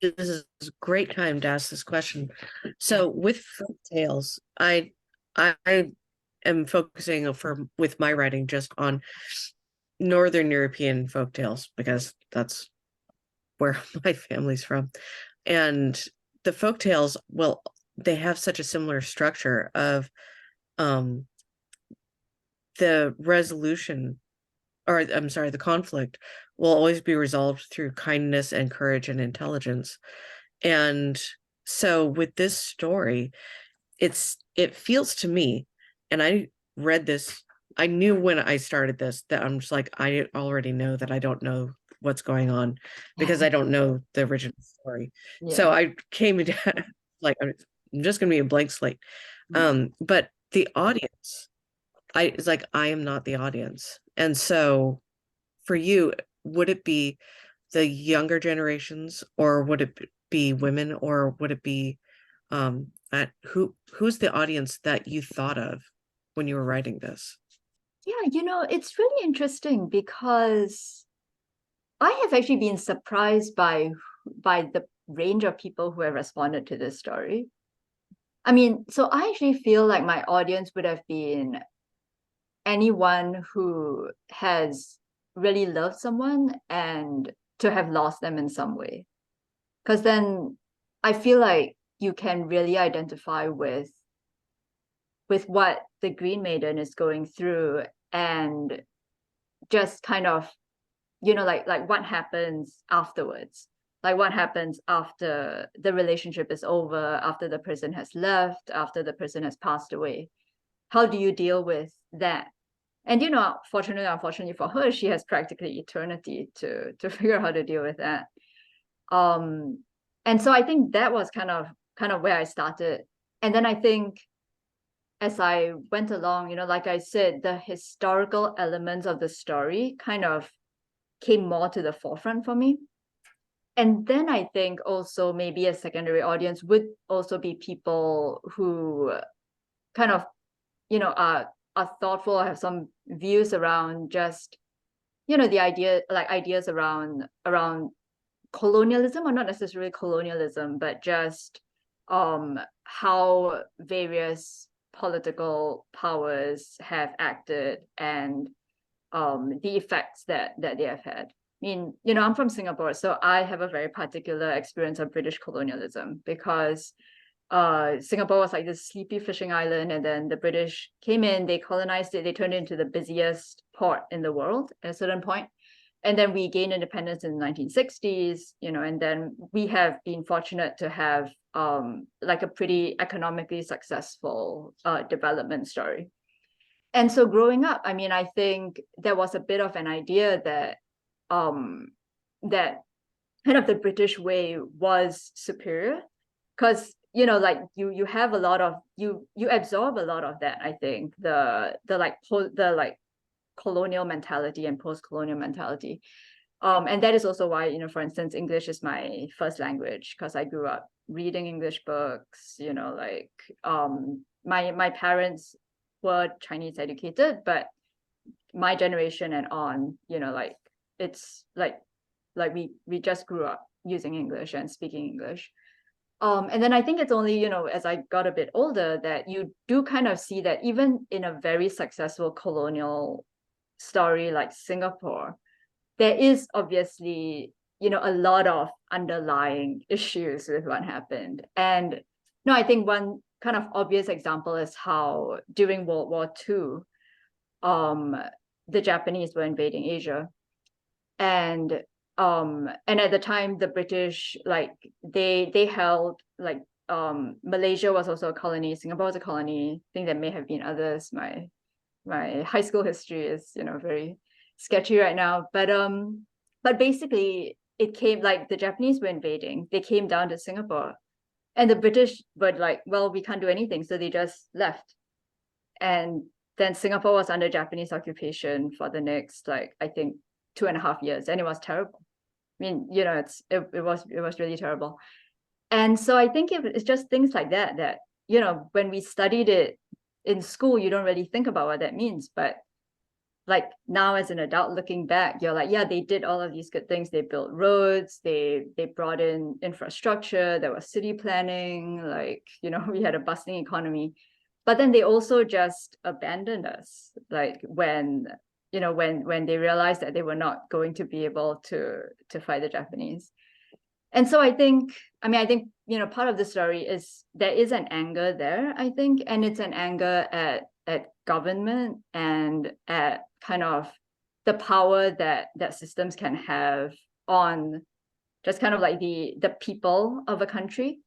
This is a great time to ask this question. So with folk tales, I am focusing with my writing just on Northern European folk tales because that's where my family's from. And the folk tales, well, they have such a similar structure of the resolution, or I'm sorry, the conflict will always be resolved through kindness and courage and intelligence. And so with this story, it feels to me, and I read this, I knew when I started this that I'm just like, I already know that I don't know what's going on because I don't know the original story. So I came into like, I'm just gonna be a blank slate. But the audience, it's like, I am not the audience. And so for you, would it be the younger generations, or would it be women, or would it be who's the audience that you thought of when you were writing this? Yeah, you know, it's really interesting because I have actually been surprised by the range of people who have responded to this story. I mean, so I actually feel like my audience would have been anyone who has really loved someone and to have lost them in some way. Because then I feel like you can really identify with what the Green Maiden is going through, and just kind of, you know, like what happens afterwards, like what happens after the relationship is over, after the person has left, after the person has passed away. How do you deal with that? And, you know, unfortunately for her, she has practically eternity to figure out how to deal with that. And so I think that was kind of where I started. And then I think as I went along, you know, like I said, the historical elements of the story kind of came more to the forefront for me. And then I think also maybe a secondary audience would also be people who kind of, you know, are thoughtful, have some views around just, you know, the ideas around colonialism, or not necessarily colonialism, but just how various political powers have acted, and the effects that they have had. I mean, you know, I'm from Singapore, so I have a very particular experience of British colonialism, because Singapore was like this sleepy fishing island, and then the British came in, they colonized it, they turned it into the busiest port in the world at a certain point. And then we gained independence in the 1960s, you know, and then we have been fortunate to have like a pretty economically successful development story. And so growing up, I mean, I think there was a bit of an idea that that kind of the British way was superior, because, you know, like you have a lot of, you absorb a lot of that, I think, the like colonial mentality and post-colonial mentality. And that is also why, you know, for instance, English is my first language, because I grew up reading English books, you know, like my parents were Chinese educated, but my generation and on, you know, like it's like we just grew up using English and speaking English. And then I think it's only, you know, as I got a bit older, that you do kind of see that even in a very successful colonial story like Singapore, there is obviously, you know, a lot of underlying issues with what happened. And no, I think one kind of obvious example is how during World War II, the Japanese were invading Asia. And at the time, the British, like they held, like Malaysia was also a colony, Singapore was a colony. I think there may have been others. My high school history is, you know, very sketchy right now. But basically it came, like the Japanese were invading, they came down to Singapore, and the British were like, well, we can't do anything, so they just left. And then Singapore was under Japanese occupation for the next, like, I think 2.5 years, and it was terrible. I mean, you know, it was really terrible. And so I think it's just things like that, you know, when we studied it in school, you don't really think about what that means. But like now as an adult looking back, you're like, yeah, they did all of these good things. They built roads, they brought in infrastructure, there was city planning, like, you know, we had a bustling economy. But then they also just abandoned us, like when, you know, when they realized that they were not going to be able to fight the Japanese. And so I think, you know, part of the story is there is an anger there, I think, and it's an anger at government and at kind of the power that systems can have on just kind of like the people of a country,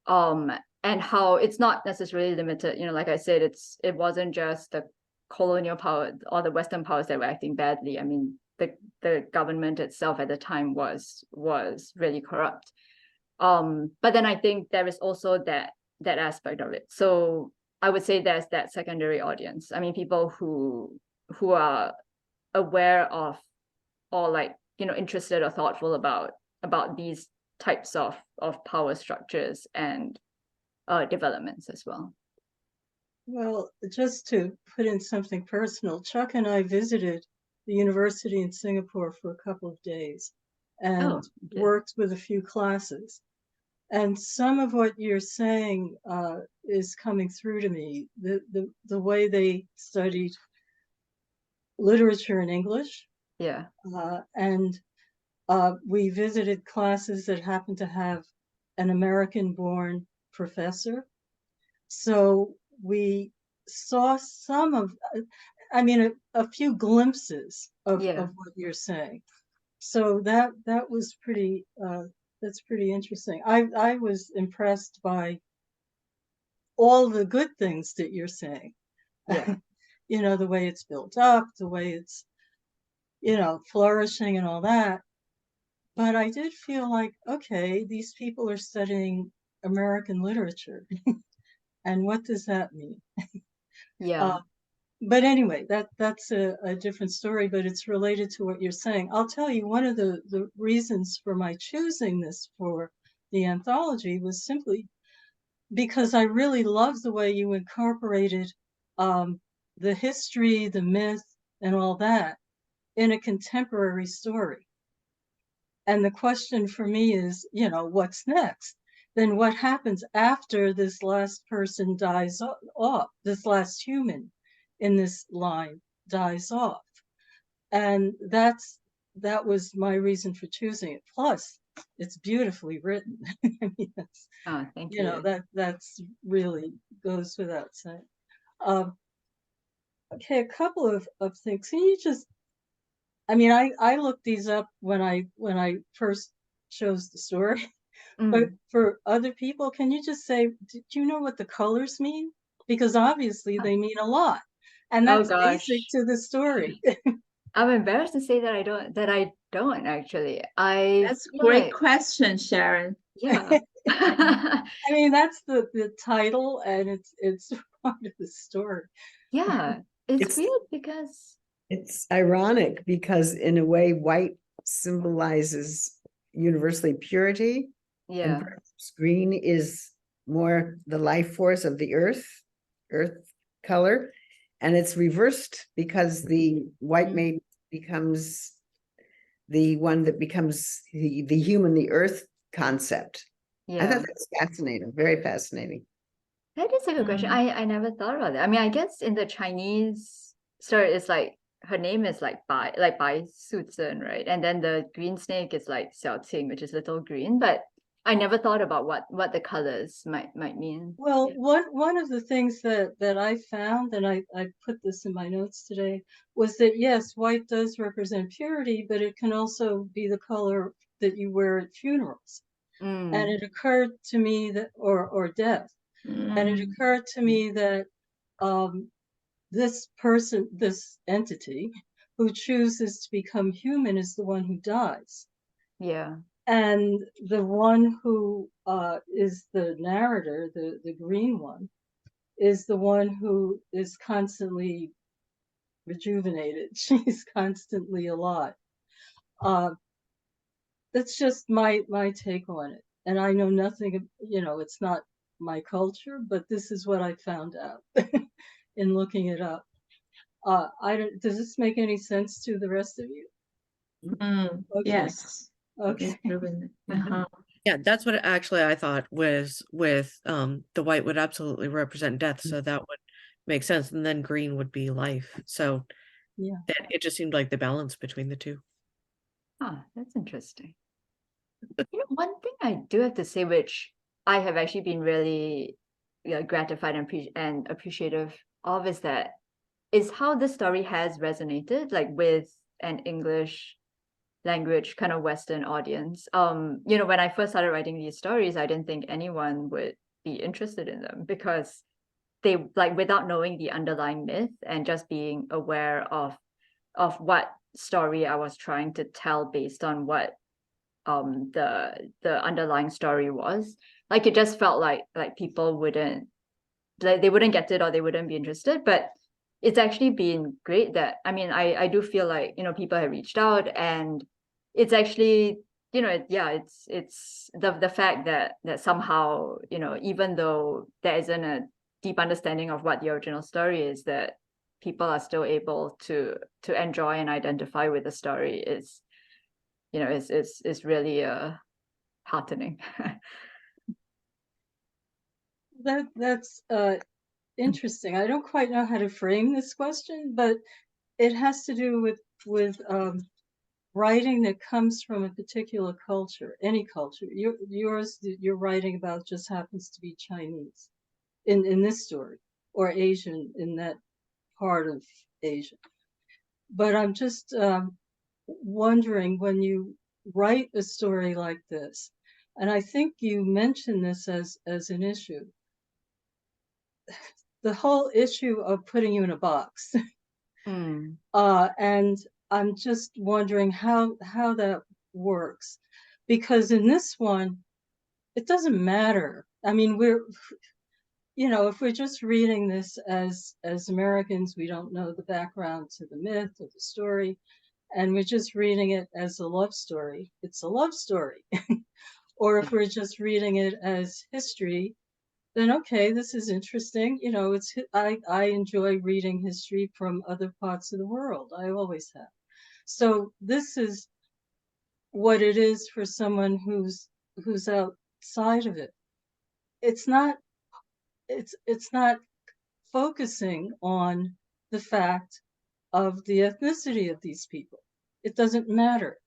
and how it's not necessarily limited, you know, like I said, it wasn't just the colonial power or the Western powers that were acting badly. I mean, the government itself at the time was really corrupt. But then I think there is also that aspect of it. So I would say there's that secondary audience. I mean, people who are aware of, or like, you know, interested or thoughtful about these types of power structures and developments as well. Well, just to put in something personal, Chuck and I visited the university in Singapore for a couple of days and worked with a few classes. And some of what you're saying is coming through to me. The way they studied literature and English. Yeah. And we visited classes that happened to have an American-born professor. So we saw some of, I mean, a few glimpses of what you're saying. So that was pretty, that's pretty interesting. I was impressed by all the good things that you're saying. Yeah. You know, the way it's built up, the way it's, you know, flourishing and all that. but I did feel like, okay, these people are studying American literature. And what does that mean? Yeah. But anyway, that's a different story, but it's related to what you're saying. I'll tell you, one of the reasons for my choosing this for the anthology was simply because I really love the way you incorporated the history, the myth, and all that in a contemporary story. And the question for me is, what's next? Then what happens after this last person dies off, this last human in this line dies off? And that was my reason for choosing it. Plus, it's beautifully written. I mean, Oh, thank you. that's really goes without saying. Okay, a couple of things. Can you just, I mean, I looked these up when I first chose the story, but for other people, can you just say, do you know what the colors mean? Because obviously they mean a lot, and Oh that's basic gosh. to the story. I'm embarrassed to say that I don't actually. I That's a feel great like, question, Sharyn. yeah. I mean, that's the title, and it's part of the story. Yeah. It's It's- weird because It's ironic because in a way, white symbolizes universally purity. yeah. And perhaps green is more the life force of the earth color. And it's reversed because the white maid becomes the one that becomes the human, the earth concept. I thought Yeah. that's fascinating, very fascinaning. That is a good question. I never thought about that. I mean, I guess in the Chinese story, it's like her name is like Bai Su Zhen, right? And then the green snake is like Xiao Qing, which is little green. But I never thought about what the colors might mean. Well, Yeah. one of the things that I found, and I put this in my notes today, was that yes, white does represent purity, but it can also be the color that you wear at funerals. And it occurred to me that, or death, and it occurred to me that this person, this entity who chooses to become human is the one who dies. Yeah. And the one who is the narrator, the green one, is the one who is constantly rejuvenated. She's constantly alive. That's just my take on it. And I know nothing, it's not my culture, but this is what I found out in looking it up. Does this make any sense to the rest of you? Okay. Yes. Okay. Yeah, that's what actually I thought was with the white would absolutely represent death, so that would make sense, and then green would be life. So Yeah. that it just seemed like the balance between the two. Ah, that's interesting. One thing I do have to say, which I have actually been really gratified and appreciative of, is how this story has resonated like with an English language kind of Western audience. When I first started writing these stories, I didn't think anyone would be interested in them because they like without knowing the underlying myth and just being aware of what story I was trying to tell based on what the underlying story was. Like it just felt like people wouldn't they wouldn't get it or they wouldn't be interested. But it's actually been great that I do feel like people have reached out, and it's actually it's the fact that somehow even though there isn't a deep understanding of what the original story is, that people are still able to enjoy and identify with the story is really heartening. That's interesting. I don't quite know how to frame this question, but it has to do with writing that comes from a particular culture, any culture. Yours, you're writing about just happens to be Chinese in this story, or Asian in that part of Asia. But I'm just wondering, when you write a story like this, and I think you mentioned this as an issue, the whole issue of putting you in a box. And I'm just wondering how that works, because in this one, it doesn't matter. I mean, if we're just reading this as Americans, we don't know the background to the myth or the story, and we're just reading it as a love story. It's a love story. Or if we're just reading it as history, then okay, this is interesting. I enjoy reading history from other parts of the world. I always have. So this is what it is for someone who's outside of it. It's not focusing on the fact of the ethnicity of these people. It doesn't matter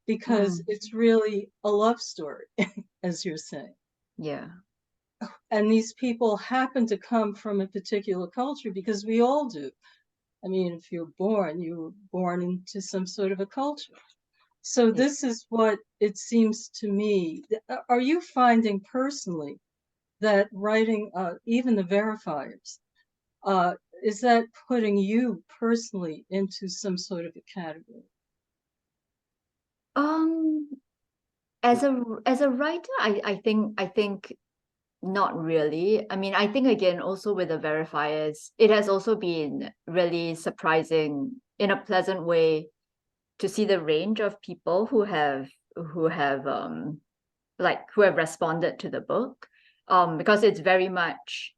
because it's really a love story, as you're saying. Yeah. And these people happen to come from a particular culture, because we all do. I mean, if you were born into some sort of a culture. So this is what it seems to me. Are you finding personally that writing even the verifiers, is that putting you personally into some sort of a category? As a writer, I think not really. I mean, I think again, also with the verifiers, it has also been really surprising in a pleasant way to see the range of people who have responded to the book. Because it's very much,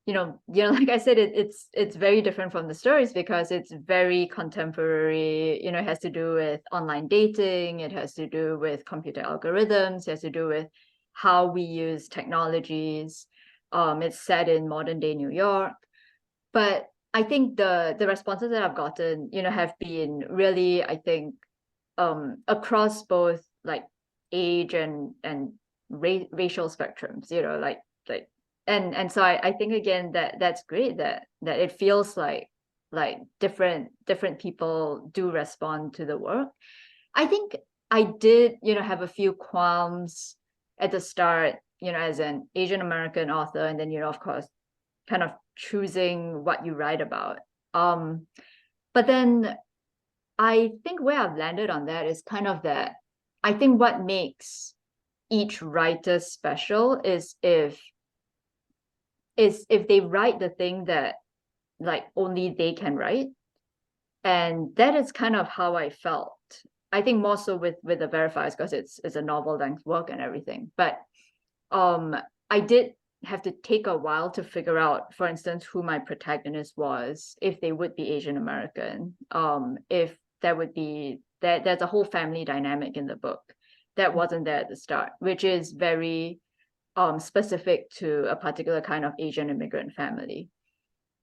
like I said, it's very different from the stories because it's very contemporary. It has to do with online dating, it has to do with computer algorithms, it has to do with how we use technologies. It's set in modern day New York. But I think the responses that I've gotten, have been really, I think, across both like age and racial spectrums, and so I think again that's great that it feels like different people do respond to the work. I think I did, have a few qualms at the start, as an Asian American author, and then, of course, kind of choosing what you write about. But then I think where I've landed on that is kind of that I think what makes each writer special is if they write the thing that like only they can write. And that is kind of how I felt. I think more so with the verifiers because it's a novel length work and everything. But I did have to take a while to figure out, for instance, who my protagonist was, if they would be Asian American, if there would be there's a whole family dynamic in the book that wasn't there at the start, which is very specific to a particular kind of Asian immigrant family.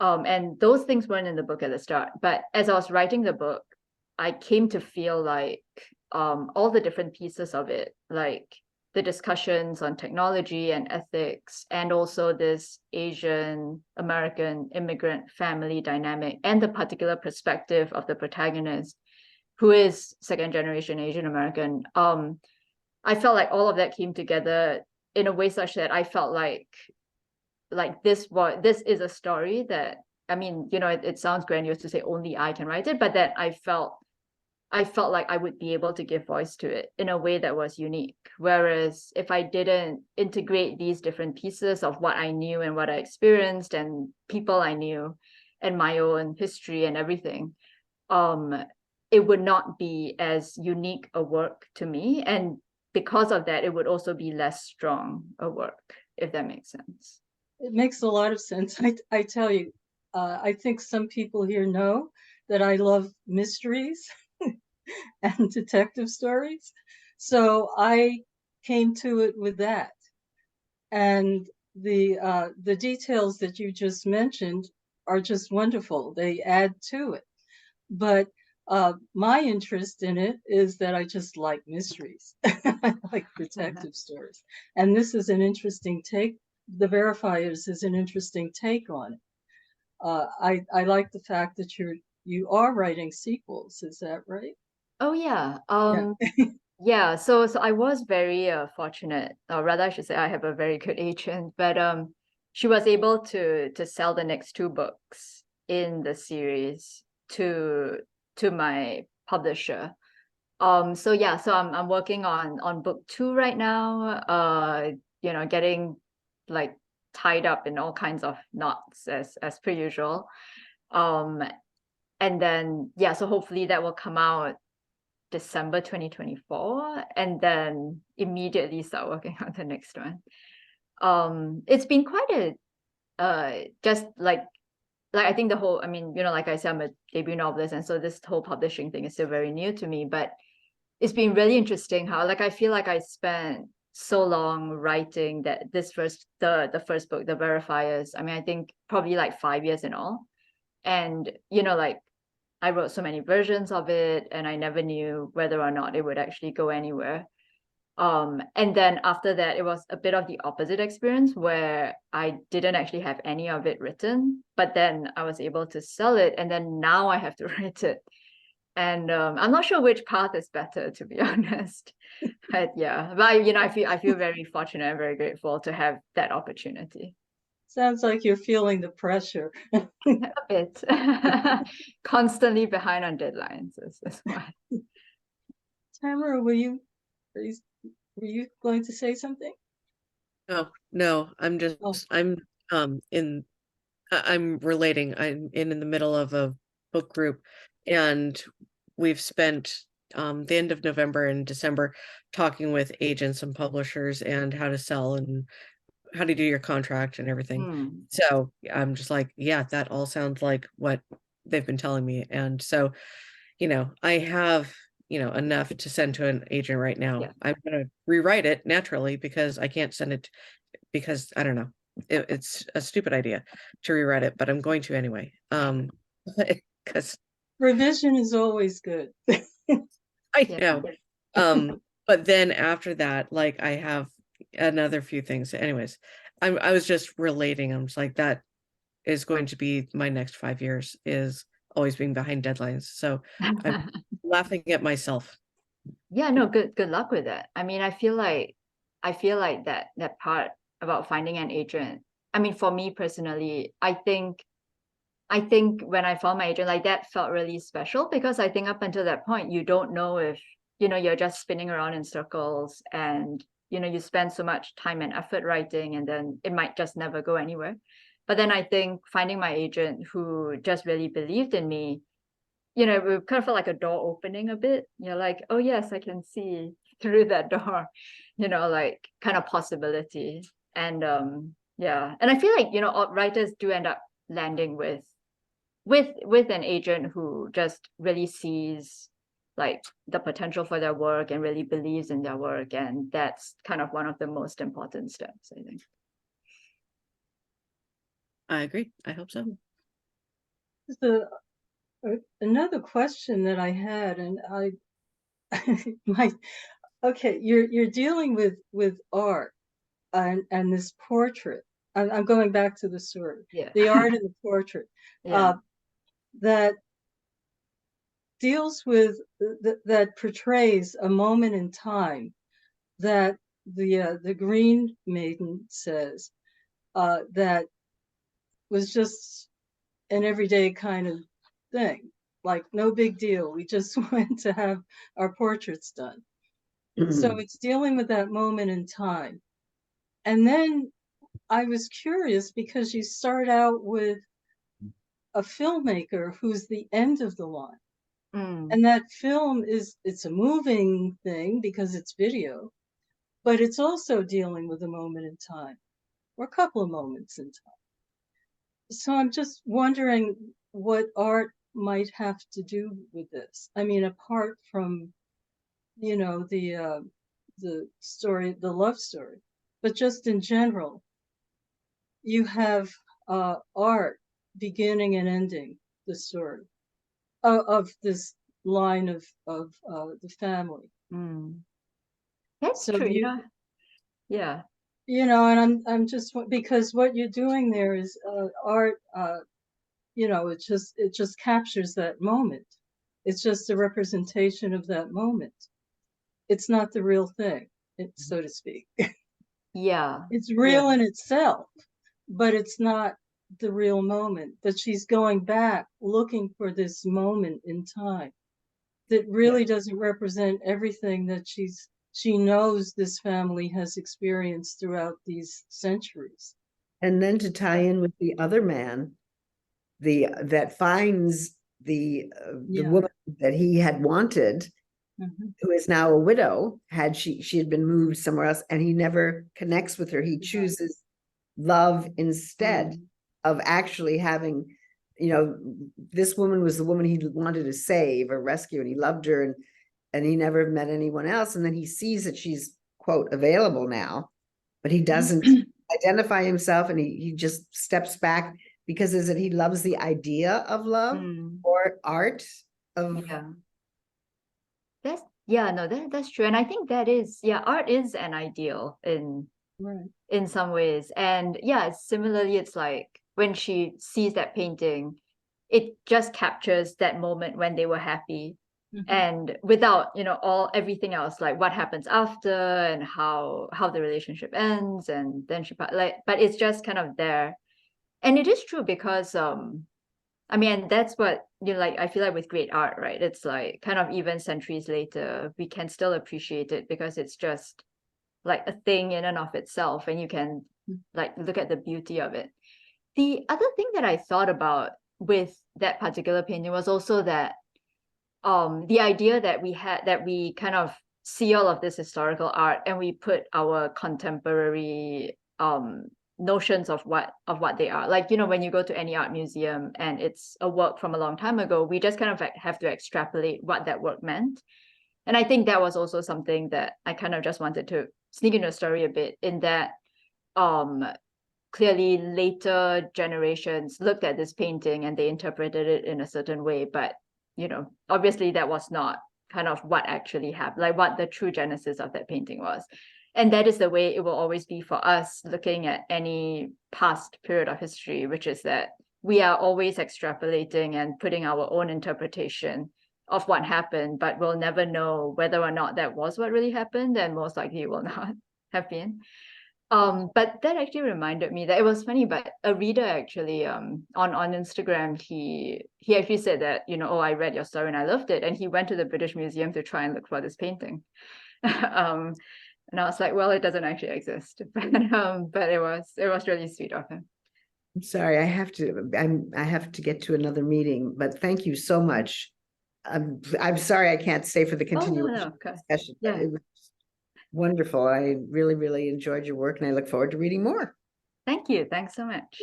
And those things weren't in the book at the start. But as I was writing the book, I came to feel like all the different pieces of it, like the discussions on technology and ethics, and also this Asian American immigrant family dynamic, and the particular perspective of the protagonist, who is second generation Asian American. I felt like all of that came together in a way such that I felt like this is a story that, I mean, it sounds grandiose to say only I can write it, but that I felt like I would be able to give voice to it in a way that was unique. Whereas if I didn't integrate these different pieces of what I knew and what I experienced and people I knew and my own history and everything, it would not be as unique a work to me. And because of that, it would also be less strong a work, if that makes sense. It makes a lot of sense. I tell you, I think some people here know that I love mysteries and detective stories. So I came to it with that. And the details that you just mentioned are just wonderful. They add to it. But my interest in it is that I just like mysteries. I like detective stories. And this is an interesting take. The verifiers is an interesting take on it. I like the fact that you are writing sequels. Is that right? Oh yeah. Yeah. So I was very fortunate, or rather I should say I have a very good agent, but she was able to sell the next 2 books in the series to my publisher. So yeah, so I'm working on book 2 right now. You know, getting like tied up in all kinds of knots as per usual. And then yeah, so hopefully that will come out December 2024, and then immediately start working on the next one. It's been quite a just like I think the whole, I mean, you know, like I said, I'm a debut novelist, and so this whole publishing thing is still very new to me, but it's been really interesting how like I feel like I spent so long writing that this the first book, The Verifiers, I mean, I think probably like 5 years in all. And you know, like I wrote so many versions of it and I never knew whether or not it would actually go anywhere. And then after that, it was a bit of the opposite experience where I didn't actually have any of it written, but then I was able to sell it, and then now I have to write it. And I'm not sure which path is better, to be honest. But yeah, but you know, I feel very fortunate and very grateful to have that opportunity. Sounds like you're feeling the pressure. A bit. Constantly behind on deadlines is why. Tamarah, were you going to say something? No, I'm just Oh. I'm relating. I'm in the middle of a book group, and we've spent the end of November and December talking with agents and publishers and how to sell and how to do your contract and everything. So I'm just like, yeah, that all sounds like what they've been telling me. And so, you know, I have, you know, enough to send to an agent right now. Yeah. I'm gonna rewrite it naturally because I can't send it because I don't know. It's a stupid idea to rewrite it, but I'm going to anyway. Because Revision is always good. I Yeah. know. But then after that, like I have another few things. Anyways, I was just relating. I'm just like, that is going to be my next 5 years, is always being behind deadlines. So I'm laughing at myself. Yeah, no, good luck with that. I mean, I feel like that part about finding an agent. I mean, for me personally, I think when I found my agent, like that felt really special, because I think up until that point, you don't know if, you know, you're just spinning around in circles, and you know, you spend so much time and effort writing, and then it might just never go anywhere. But then I think finding my agent who just really believed in me, you know, it kind of felt like a door opening a bit. You're like, oh yes, I can see through that door, you know, like kind of possibility. And yeah, and I feel like, you know, all writers do end up landing with an agent who just really sees like the potential for their work and really believes in their work, and that's kind of one of the most important steps, I think. I agree. I hope so. Another question that I had, and I okay, you're dealing with art and this portrait. I'm going back to the story. Yeah. The art and the portrait. Yeah. That deals with that portrays a moment in time that the Green Maiden says that was just an everyday kind of thing, like no big deal. We just went to have our portraits done. So it's dealing with that moment in time. And then I was curious because you start out with a filmmaker who's the end of the line. And that film it's a moving thing because it's video, but it's also dealing with a moment in time, or a couple of moments in time. So I'm just wondering what art might have to do with this. I mean, apart from, you know, the story, the love story, but just in general, you have art beginning and ending the story of this line of the family. That's So true. you, Yeah. you know, and I'm just, because what you're doing there is art. You know, it just captures that moment. It's just a representation of that moment. It's not the real thing, so to speak. Yeah. It's real in itself, but it's not the real moment. That she's going back looking for this moment in time. that really doesn't represent everything that she knows this family has experienced throughout these centuries. And then to tie in with the other man, that finds the Yeah. woman that he had wanted, Mhm. who is now a widow, she had been moved somewhere else, and he never connects with her. He chooses love instead Mhm. of actually having, this woman was the woman he wanted to save or rescue, and he loved her, and he never met anyone else. And then he sees that she's, quote, available now, but he doesn't identify himself, and he just steps back because is it he loves the idea of love or art of that's true. And I think that is, art is an ideal in some ways. And similarly, it's like when she sees that painting, it just captures that moment when they were happy. And without everything else, like what happens after and how the relationship ends, and then but it's just kind of there. And it is true because I mean, that's what like I feel like with great art, right? It's like kind of even centuries later, we can still appreciate it because it's just like a thing in and of itself, and you can like look at the beauty of it. The other thing that I thought about with that particular painting was also that the idea that we kind of see all of this historical art and we put our contemporary notions of what they are. Like, when you go to any art museum and it's a work from a long time ago, we just kind of like have to extrapolate what that work meant. And I think that was also something that I kind of just wanted to sneak into the story a bit, in that clearly later generations looked at this painting and they interpreted it in a certain way, but obviously that was not kind of what actually happened, like what the true genesis of that painting was. And that is the way it will always be for us looking at any past period of history, which is that we are always extrapolating and putting our own interpretation of what happened, but we'll never know whether or not that was what really happened, and most likely it will not have been. But that actually reminded me that it was funny, but a reader actually on Instagram, he actually said that, oh, I read your story and I loved it, and he went to the British Museum to try and look for this painting. And I was like, well, it doesn't actually exist, but it was really sweet of him. I'm sorry, I have to get to another meeting, but thank you so much. I'm sorry I can't stay for the continuation of course. discussion, but it was wonderful. I really, really enjoyed your work, and I look forward to reading more. Thank you. Thanks so much.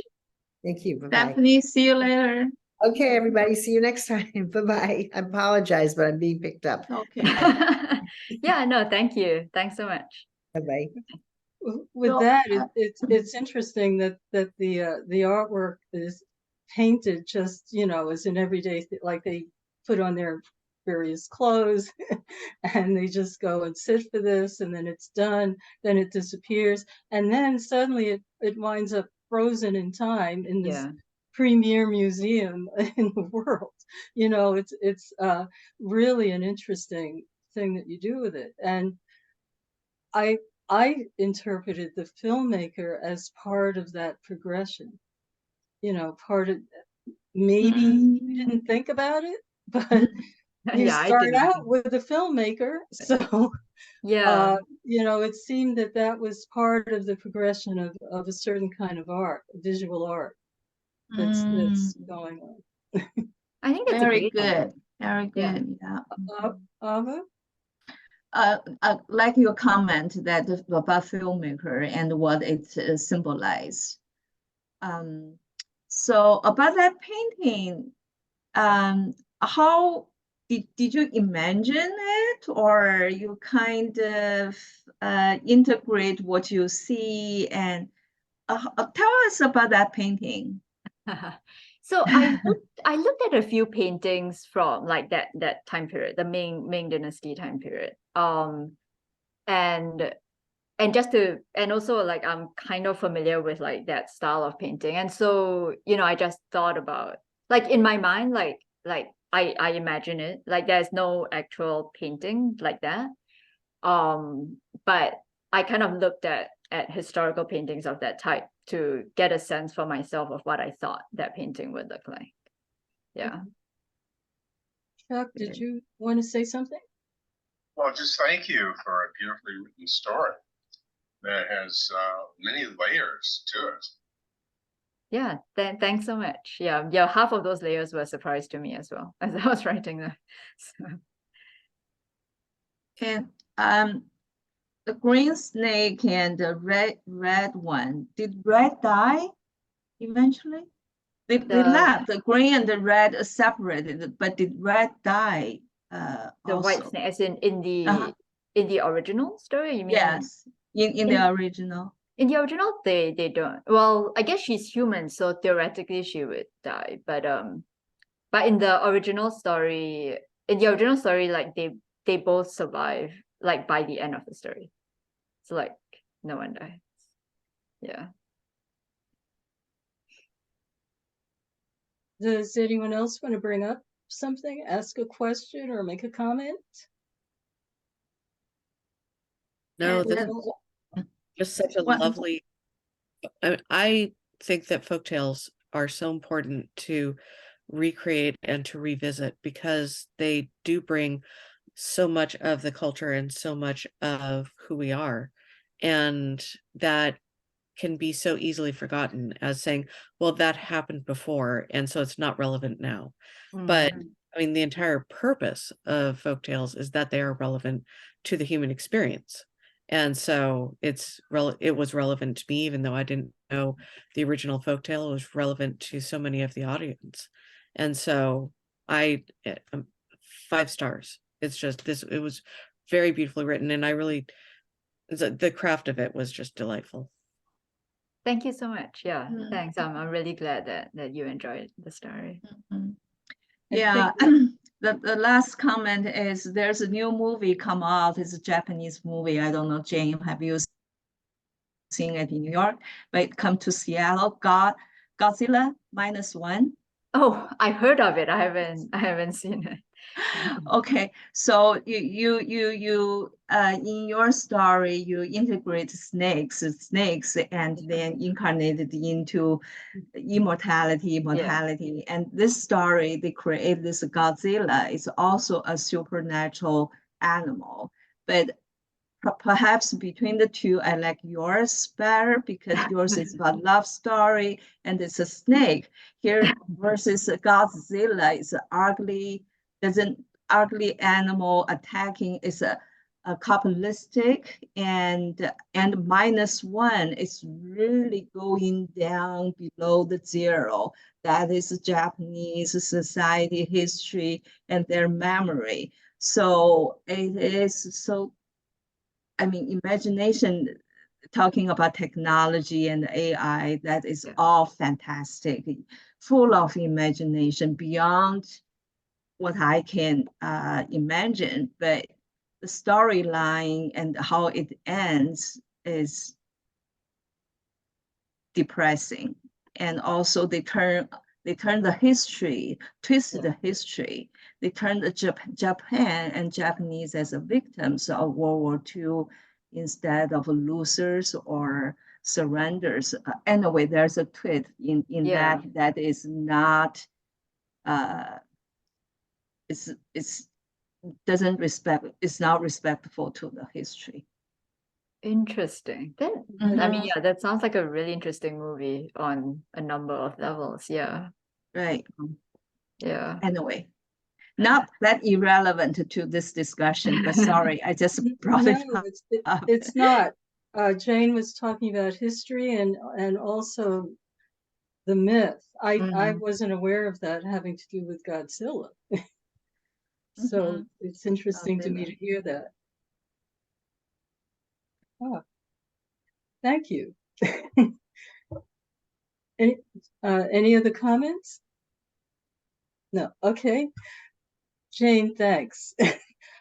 Thank you. Bye-bye. Stephanie, see you later. Okay, everybody, see you next time. Bye-bye. I apologize, but I'm being picked up. Okay. No, thank you. Thanks so much. Bye-bye. With So, that, it's interesting that the artwork is painted just, as an everyday like they put on their various clothes and they just go and sit for this, and then it's done, then it disappears, and then suddenly it winds up frozen in time in this premier museum in the world. It's really an interesting thing that you do with it. And I interpreted the filmmaker as part of that progression, part of, maybe you didn't think about it, but you start out with the filmmaker. So, it seemed that was part of the progression of a certain kind of art, visual art that's going on. I think that's very good. Very good. Ava? Like your comment that about filmmaker and what it symbolizes. So about that painting, how did you imagine it, or you kind of integrate what you see? And tell us about that painting. So I looked at a few paintings from like that time period, the Ming Dynasty time period. And also like I'm kind of familiar with like that style of painting. And so, I just thought about, like, in my mind, like I imagine it, like there's no actual painting like that. But I kind of looked at historical paintings of that type to get a sense for myself of what I thought that painting would look like. Yeah. Chuck, did you want to say something? Well, just thank you for a beautifully written story that has many layers to it. Yeah, thanks so much. Yeah, half of those layers were a surprise to me as well as I was writing that. So, And the green snake and the red one, did red die eventually? They left, the green and the red are separated, but did red die the white also? snake, as in the original story, you mean? Yes, in the original. In the original, they don't. Well, I guess she's human, so theoretically she would die. But in the original story, like they both survive, like by the end of the story. So like no one dies. Yeah. Does anyone else want to bring up something, ask a question, or make a comment? No, And that's just such a lovely. I think that folktales are so important to recreate and to revisit because they do bring so much of the culture and so much of who we are. And that can be so easily forgotten as saying, well, that happened before, and so it's not relevant now. But I mean, the entire purpose of folktales is that they are relevant to the human experience. And so it was relevant to me, even though I didn't know the original folktale. It was relevant to so many of the audience. And so 5 stars. It's just it was very beautifully written, and I really, the craft of it was just delightful. Thank you so much. Yeah, thanks. I'm really glad that you enjoyed the story. Yeah, the last comment is there's a new movie come out. It's a Japanese movie. I don't know, Jane, have you seen it in New York? But it come to Seattle. Godzilla -1. Oh, I heard of it. I haven't seen it. Okay, so you in your story you integrate snakes and then incarnated into immortality, mortality. And this story, they create this Godzilla is also a supernatural animal. But perhaps between the two, I like yours better because yours is about love story and it's a snake. Here versus Godzilla is an ugly animal attacking is a capitalistic and -1 is really going down below the 0. That is Japanese society history and their memory. So it is so, I mean, imagination, talking about technology and AI, that is all fantastic, full of imagination beyond what I can imagine. But the storyline and how it ends is depressing. And also they turn the history, twist the history. They turn the Japan and Japanese as a victims of World War II instead of losers or surrenders. Anyway, there's a twist in that is not it's doesn't respect, it's not respectful to the history. Interesting. Then I mean, yeah, that sounds like a really interesting movie on a number of levels. Yeah. Right. Yeah. Anyway, not that irrelevant to this discussion, but sorry, I just brought it up. It's not. Jane was talking about history and also the myth. I wasn't aware of that having to do with Godzilla. So it's interesting to me to hear that. Oh, thank you. Any other comments? No. Okay. Jane, thanks.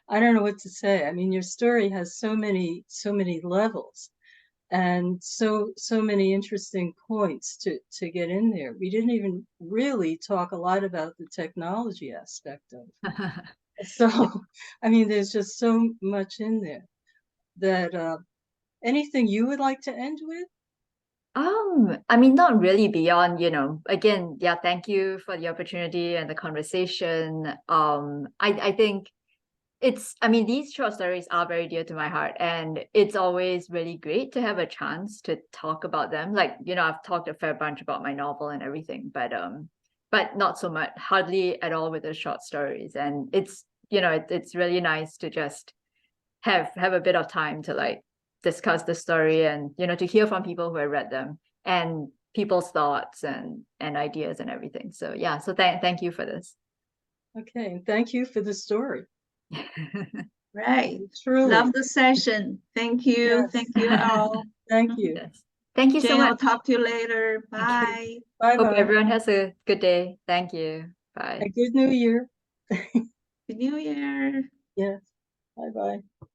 I don't know what to say. I mean, your story has so many levels and so many interesting points to get in there. We didn't even really talk a lot about the technology aspect of it. So, I mean, there's just so much in there that anything you would like to end with? I mean, not really beyond, again, yeah, thank you for the opportunity and the conversation. I think I mean, these short stories are very dear to my heart, and it's always really great to have a chance to talk about them. Like, I've talked a fair bunch about my novel and everything, but not so much, hardly at all with the short stories. And it's really nice to just have a bit of time to like discuss the story and to hear from people who have read them and people's thoughts and ideas and everything. So yeah, so thank you for this. Okay, and thank you for the story. Right. Truly. Love the session. Thank you. Yes. Thank you all. Thank you. Yes. Thank you so Jane, I'll much. talk to you later. Bye. Bye Hope bye. everyone has a good day. Thank you. Bye. A good new year. Good New Year. Yes. Bye bye.